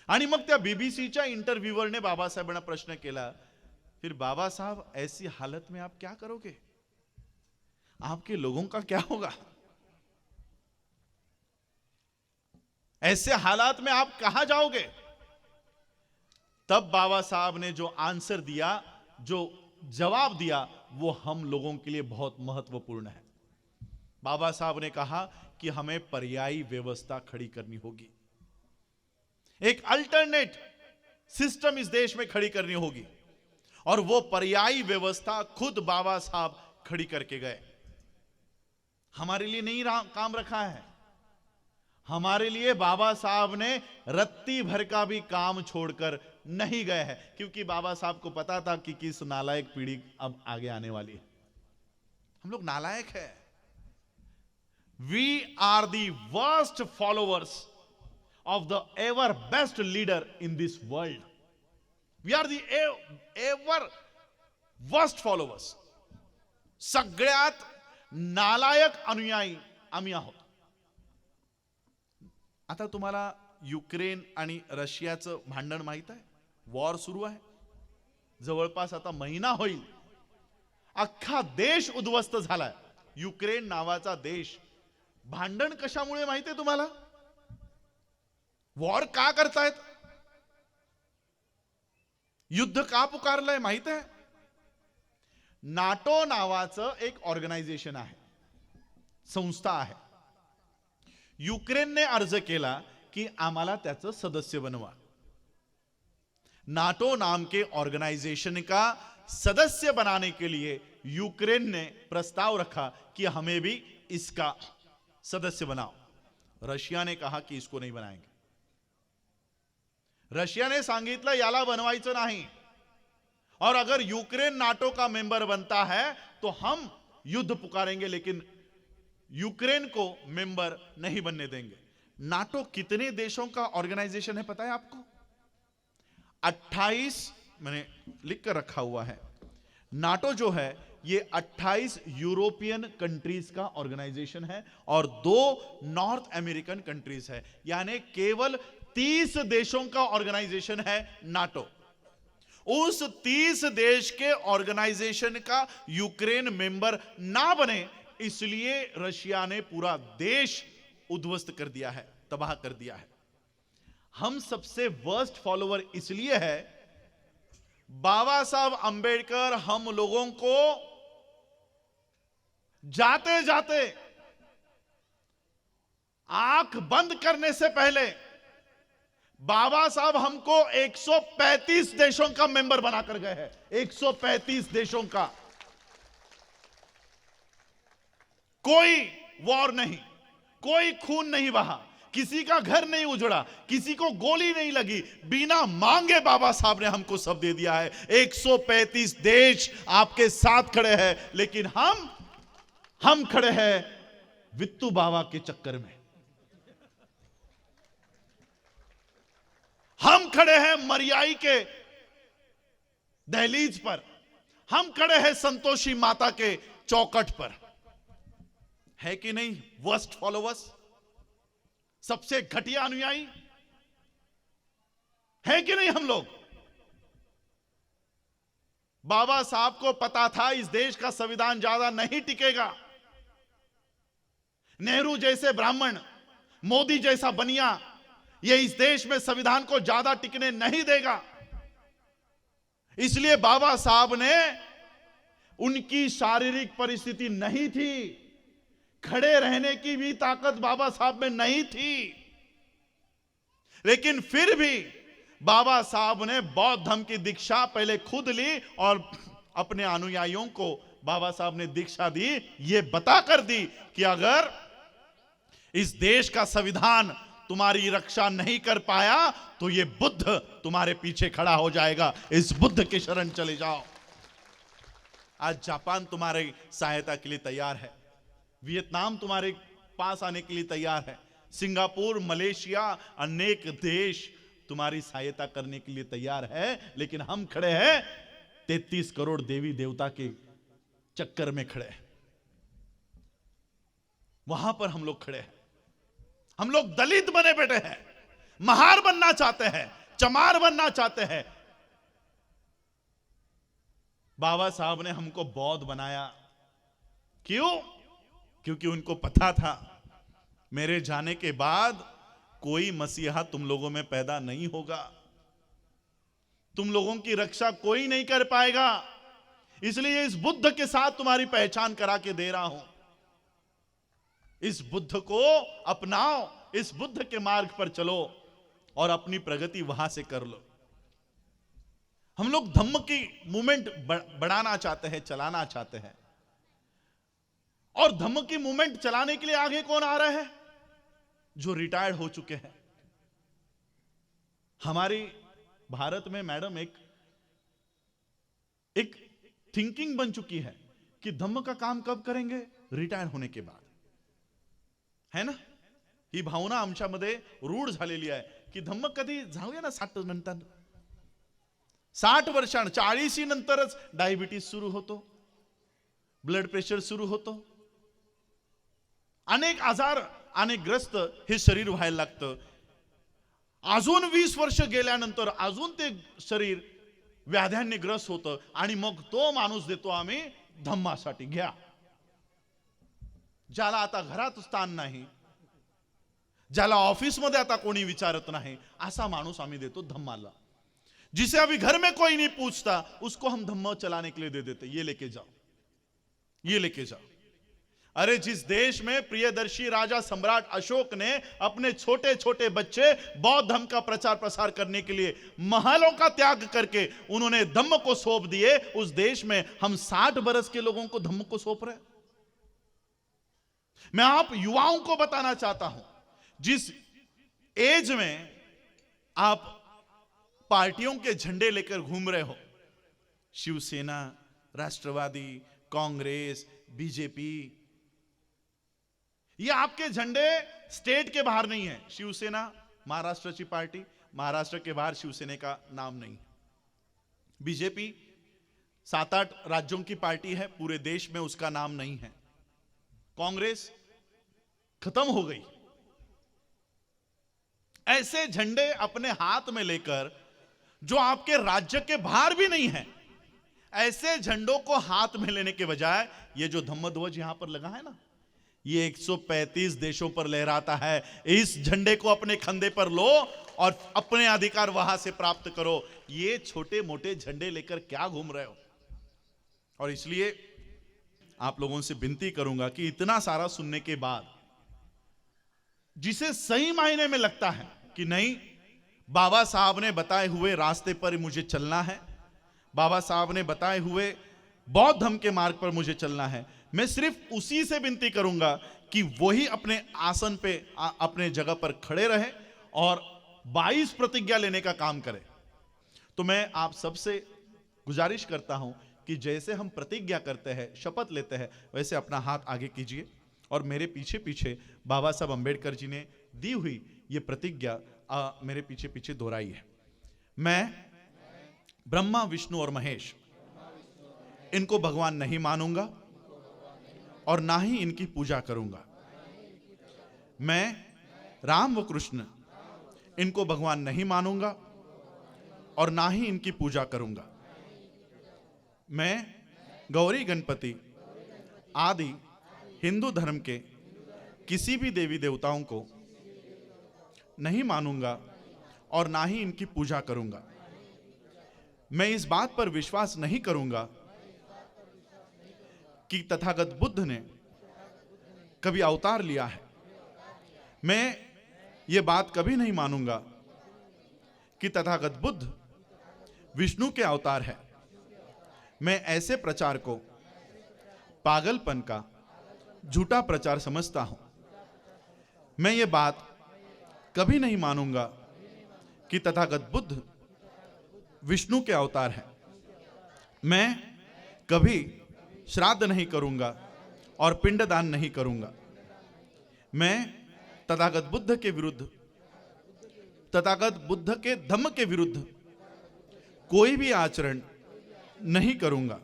आणि मग त्या बीबीसीच्या इंटरव्ह्यूअरने बाबासाहेबांना प्रश्न केला, फिर बाबा साहब ऐसी हालत में आप क्या करोगे, आपके लोगों का क्या होगा? ऐसे हालात में आप कहां जाओगे? तब बाबा साहब ने जो आंसर दिया, जो जवाब दिया, वो हम लोगों के लिए बहुत महत्वपूर्ण है। बाबा साहब ने कहा कि हमें पर्यायी व्यवस्था खड़ी करनी होगी, एक अल्टरनेट सिस्टम इस देश में खड़ी करनी होगी। और वो पर्यायी व्यवस्था खुद बाबा साहब खड़ी करके गए। हमारे लिए नहीं काम रखा है, हमारे लिए बाबा साहब ने रत्ती भर का भी काम छोड़कर नहीं गए हैं, क्योंकि बाबा साहब को पता था कि किस नालायक पीढ़ी अब आगे आने वाली है। हम लोग नालायक है। We are the worst followers of the ever best leader in this world. We are the ever worst followers. सगळ्यात नालायक अनुयायी आम्ही आहोत। आता तुम्हाला युक्रेन आणि रशियाचं भांडण माहित आहे? वॉर सुरू आहे, जवळपास आता महिना होईल। अख्खा देश उद्ध्वस्त झालाय। युक्रेन नावाचा देश। भांडण कशामुळे माहिती आहे तुम्हाला? वॉर का करतायत? युद्ध का पुकारलंय माहित आहे? नाटो नावाचं एक ऑर्गनायझेशन आहे, संस्था आहे। युक्रेनने अर्ज केला कि आम्हाला त्याचं सदस्य बनवा। नाटो नाम के ऑर्गेनाइजेशन का सदस्य बनाने के लिए यूक्रेन ने प्रस्ताव रखा कि हमें भी इसका सदस्य बनाओ। रशिया ने कहा कि इसको नहीं बनाएंगे। रशिया ने सांगितलं याला बनवायचं नाही, और अगर यूक्रेन नाटो का मेंबर बनता है तो हम युद्ध पुकारेंगे, लेकिन यूक्रेन को मेंबर नहीं बनने देंगे। नाटो कितने देशों का ऑर्गेनाइजेशन है पता है आपको? 28, मैंने लिख कर रखा हुआ है। नाटो जो है ये 28 यूरोपियन कंट्रीज का ऑर्गेनाइजेशन है और 2 नॉर्थ अमेरिकन कंट्रीज है, यानी केवल 30 देशों का ऑर्गेनाइजेशन है नाटो। उस 30 देश के ऑर्गेनाइजेशन का यूक्रेन मेंबर ना बने, इसलिए रशिया ने पूरा देश उद्ध्वस्त कर दिया है, तबाह कर दिया है। हम सबसे वर्स्ट फॉलोअर इसलिए है, बाबा साहब अंबेडकर हम लोगों को जाते जाते आंख बंद करने से पहले बाबा साहब हमको 135 देशों का मेंबर बनाकर गए हैं। 135 देशों का। कोई वॉर नहीं, कोई खून नहीं बहा, किसी का घर नहीं उजड़ा, किसी को गोली नहीं लगी, बिना मांगे बाबा साहब ने हमको सब दे दिया है। 135 देश आपके साथ खड़े हैं, लेकिन हम खड़े हैं वित्तू बाबा के चक्कर में। हम खड़े हैं मरियाई के दहलीज पर, हम खड़े हैं संतोषी माता के चौखट पर। है कि नहीं वर्स्ट फॉलोवर्स? सबसे घटिया अनुयायी है कि नहीं हम लोग? बाबा साहब को पता था इस देश का संविधान ज्यादा नहीं टिकेगा। नेहरू जैसे ब्राह्मण, मोदी जैसा बनिया, ये इस देश में संविधान को ज्यादा टिकने नहीं देगा। इसलिए बाबा साहब ने, उनकी शारीरिक परिस्थिति नहीं थी, खड़े रहने की भी ताकत बाबा साहब में नहीं थी, लेकिन फिर भी बाबा साहब ने बौद्ध धर्म की दीक्षा पहले खुद ली और अपने अनुयायियों को बाबा साहब ने दीक्षा दी, ये बताकर दी कि अगर इस देश का संविधान तुम्हारी रक्षा नहीं कर पाया तो ये बुद्ध तुम्हारे पीछे खड़ा हो जाएगा, इस बुद्ध के शरण चले जाओ। आज जापान तुम्हारी सहायता के लिए तैयार है, वियतनाम तुम्हारे पास आने के लिए तैयार है, सिंगापुर, मलेशिया, अनेक देश तुम्हारी सहायता करने के लिए तैयार है, लेकिन हम खड़े हैं 33 करोड़ देवी देवता के चक्कर में खड़े हैं। वहां पर हम लोग खड़े हैं। हम लोग दलित बने बैठे हैं, महार बनना चाहते हैं, चमार बनना चाहते हैं। बाबा साहब ने हमको बौद्ध बनाया। क्यों? क्योंकि उनको पता था मेरे जाने के बाद कोई मसीहा तुम लोगों में पैदा नहीं होगा, तुम लोगों की रक्षा कोई नहीं कर पाएगा। इसलिए इस बुद्ध के साथ तुम्हारी पहचान करा के दे रहा हूं। इस बुद्ध को अपनाओ, इस बुद्ध के मार्ग पर चलो और अपनी प्रगति वहां से कर लो। हम लोग धम्म की मूवमेंट बढ़ाना चाहते हैं, चलाना चाहते हैं। और धम्म की मूवमेंट चलाने के लिए आगे कौन आ रहा है? जो रिटायर्ड हो चुके हैं। हमारी भारत में मैडम एक थिंकिंग बन चुकी है कि धम्म का काम कब करेंगे? रिटायर होने के बाद, है ना? ही भावना आमच्यामध्ये रूढ झालेली आहे की धम्म कधी जाऊया ना 60 नंतर, 60 वर्षांनी, 40 नंतरच डायबिटीज सुरू होतो, ब्लड प्रेशर सुरू होतो, अनेक आजार अनेक ग्रस्त हे शरीर व्हायला लागतं। अजून 20 वर्ष गेल्यानंतर अजून ते शरीर व्याध्यांनी ग्रस्त होतं आणि मग तो माणूस देतो आम्ही धम्मासाठी, घ्या। ज्याला आता घरात स्थान नाही, ज्याला ऑफिस मध्ये आता कोणी विचारत नाही, असा माणूस आम्ही देतो धम्माला। जिसे अभी घर में कोई नहीं पूछता, उसको हम धम्म चलाने के लिए दे देते, ये लेके जाओ, ये लेके जाओ। अरे जिस देश में प्रियदर्शी राजा सम्राट अशोक ने अपने छोटे छोटे बच्चे बौद्ध धर्म का प्रचार प्रसार करने के लिए महलों का त्याग करके उन्होंने धम्म को सौंप दिए, उस देश में हम 60 बरस के लोगों को धम्म को सौंप रहे। मैं आप युवाओं को बताना चाहता हूं, जिस एज में आप पार्टियों के झंडे लेकर घूम रहे हो, शिवसेना, राष्ट्रवादी, कांग्रेस, बीजेपी, ये आपके झंडे स्टेट के बाहर नहीं है। शिवसेना महाराष्ट्र की पार्टी, महाराष्ट्र के बाहर शिवसेना का नाम नहीं। बीजेपी 7-8 राज्यों की पार्टी है, पूरे देश में उसका नाम नहीं है। कांग्रेस खत्म हो गई। ऐसे झंडे अपने हाथ में लेकर जो आपके राज्य के बाहर भी नहीं है, ऐसे झंडों को हाथ में लेने के बजाय ये जो धम्म ध्वज यहां पर लगा है ना, ये 135 देशों पर लहराता है। इस झंडे को अपने कंधे पर लो और अपने अधिकार वहां से प्राप्त करो। ये छोटे मोटे झंडे लेकर क्या घूम रहे हो? और इसलिए आप लोगों से विनती करूंगा कि इतना सारा सुनने के बाद जिसे सही मायने में लगता है कि नहीं, बाबा साहब ने बताए हुए रास्ते पर मुझे चलना है, बाबा साहब ने बताए हुए बौद्ध धर्म के मार्ग पर मुझे चलना है, मैं सिर्फ उसी से विनती करूंगा कि वही अपने आसन पे अपने जगह पर खड़े रहे और 22 प्रतिज्ञा लेने का काम करे। तो मैं आप सबसे गुजारिश करता हूं कि जैसे हम प्रतिज्ञा करते हैं, शपथ लेते हैं, वैसे अपना हाथ आगे कीजिए और मेरे पीछे पीछे बाबा साहब अंबेडकर जी ने दी हुई ये प्रतिज्ञा मेरे पीछे पीछे दोहराई है। मैं ब्रह्मा, विष्णु और महेश इनको भगवान नहीं मानूंगा और ना ही इनकी पूजा करूंगा। मैं राम व कृष्ण इनको भगवान नहीं मानूंगा और ना ही इनकी पूजा करूंगा। मैं गौरी, गणपति आदि हिंदू धर्म के किसी भी देवी देवताओं को नहीं मानूंगा और ना ही इनकी पूजा करूंगा। मैं इस बात पर विश्वास नहीं करूंगा कि तथागत बुद्ध ने कभी अवतार लिया है। मैं ये बात कभी नहीं मानूंगा कि तथागत बुद्ध विष्णु के अवतार है। मैं ऐसे प्रचार को पागलपन का झूठा प्रचार समझता हूं। मैं ये बात कभी नहीं मानूंगा कि तथागत बुद्ध विष्णु के अवतार है। मैं कभी श्राद्ध नहीं करूंगा और पिंडदान नहीं करूंगा। मैं तथागत बुद्ध के विरुद्ध, तथागत बुद्ध के धम्म के विरुद्ध कोई भी आचरण नहीं करूंगा।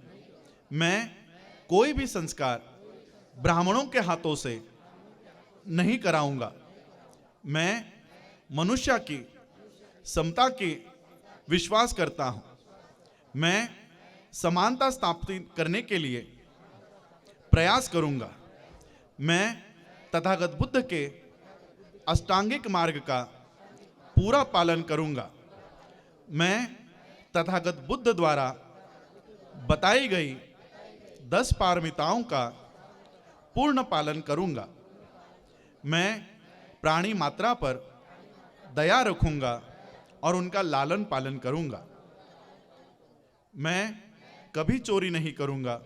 मैं कोई भी संस्कार ब्राह्मणों के हाथों से नहीं कराऊंगा। मैं मनुष्य की समता की विश्वास करता हूं। मैं समानता स्थापित करने के लिए प्रयास करूंगा। मैं तथागत बुद्ध के अष्टांगिक मार्ग का पूरा पालन करूंगा। मैं तथागत बुद्ध द्वारा बताई गई 10 पारमिताओं का पूर्ण पालन करूंगा। मैं प्राणी मात्रा पर दया रखूंगा और उनका लालन पालन करूंगा। मैं कभी चोरी नहीं करूंगा।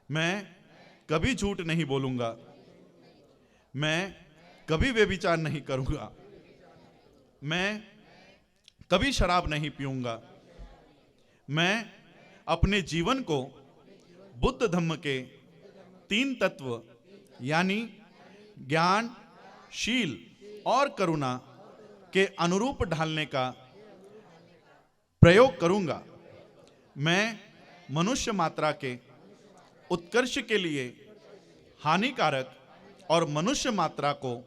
मैं कभी झूठ नहीं बोलूंगा। मैं कभी व्यभिचार नहीं करूंगा। मैं कभी शराब नहीं पीऊंगा। मैं अपने जीवन को बुद्ध धम्म के 3 तत्व यानी ज्ञान, शील और करुणा के अनुरूप ढालने का प्रयोग करूंगा। मैं मनुष्य मात्रा के उत्कर्ष के लिए हानिकारक और मनुष्य मात्रा को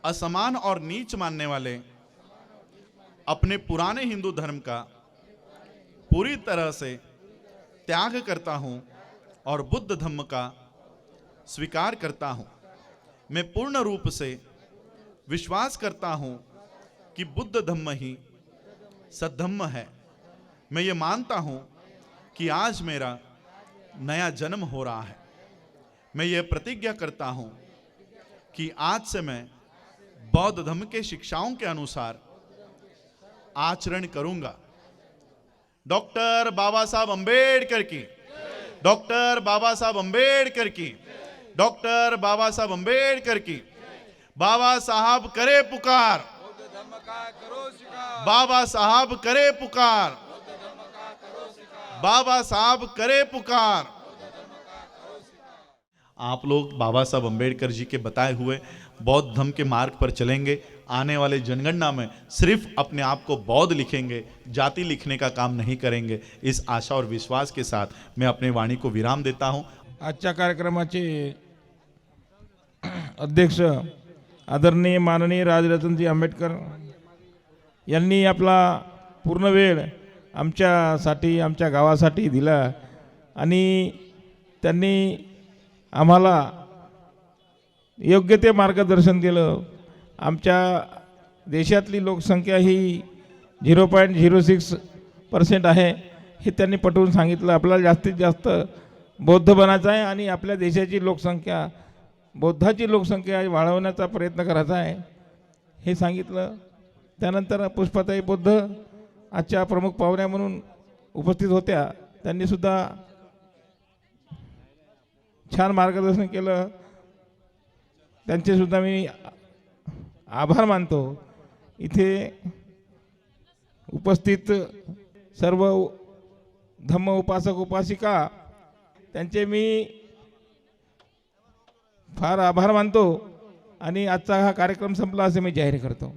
असमान और नीच मानने वाले अपने पुराने हिंदू धर्म का पूरी तरह से त्याग करता हूं और बुद्ध धम्म का स्वीकार करता हूं। मैं पूर्ण रूप से विश्वास करता हूं कि बुद्ध धम्म ही सद्धम्म है। मैं ये मानता हूं कि आज मेरा नया जन्म हो रहा है। मैं ये प्रतिज्ञा करता हूं कि आज से मैं बौद्ध धर्म के शिक्षाओं के अनुसार आचरण करूंगा। डॉक्टर बाबा साहब अंबेडकर की, डॉक्टर बाबा साहब अंबेडकर की, डॉक्टर बाबा साहब अंबेडकर की। बाबा साहब करे पुकार, बाबा साहब करे पुकार, बाबा साहब करे पुकार। आप लोग बाबा साहब अंबेडकर जी के बताए हुए बौद्ध धर्म के मार्ग पर चलेंगे। आने वाले जनगणना में सिर्फ अपने आप को बौद्ध लिखेंगे, जाति लिखने का काम नहीं करेंगे। इस आशा और विश्वास के साथ मैं अपने वाणी को विराम देता हूं। आजच्या कार्यक्रमाचे अध्यक्ष आदरणीय माननीय राजरत्नजी आंबेडकर यांनी आपला पूर्ण वेळ आमच्यासाठी, आमच्या गावासाठी दिला आणि त्यांनी आम्हाला योग्य ते मार्गदर्शन केलं। आमच्या देशातली लोकसंख्या ही 0.06% आहे हे त्यांनी पटवून सांगितलं। आपल्याला जास्तीत जास्त बौद्ध बनायचं आहे आणि आपल्या देशाची लोकसंख्या, बौद्धाची लोकसंख्या वाढवण्याचा प्रयत्न करायचा आहे हे सांगितलं। त्यानंतर पुष्पाताई बुद्ध आजच्या प्रमुख पाहुण्या म्हणून उपस्थित होत्या। त्यांनी सुद्धा छान मार्गदर्शन केलं। त्यांचे सुद्धा मी आभार मानतो। इथे उपस्थित सर्व धम्म उपासक उपासिका त्यांचे मी फार आभार मानतो आणि आजचा हा कार्यक्रम संपला असे मी जाहीर करतो।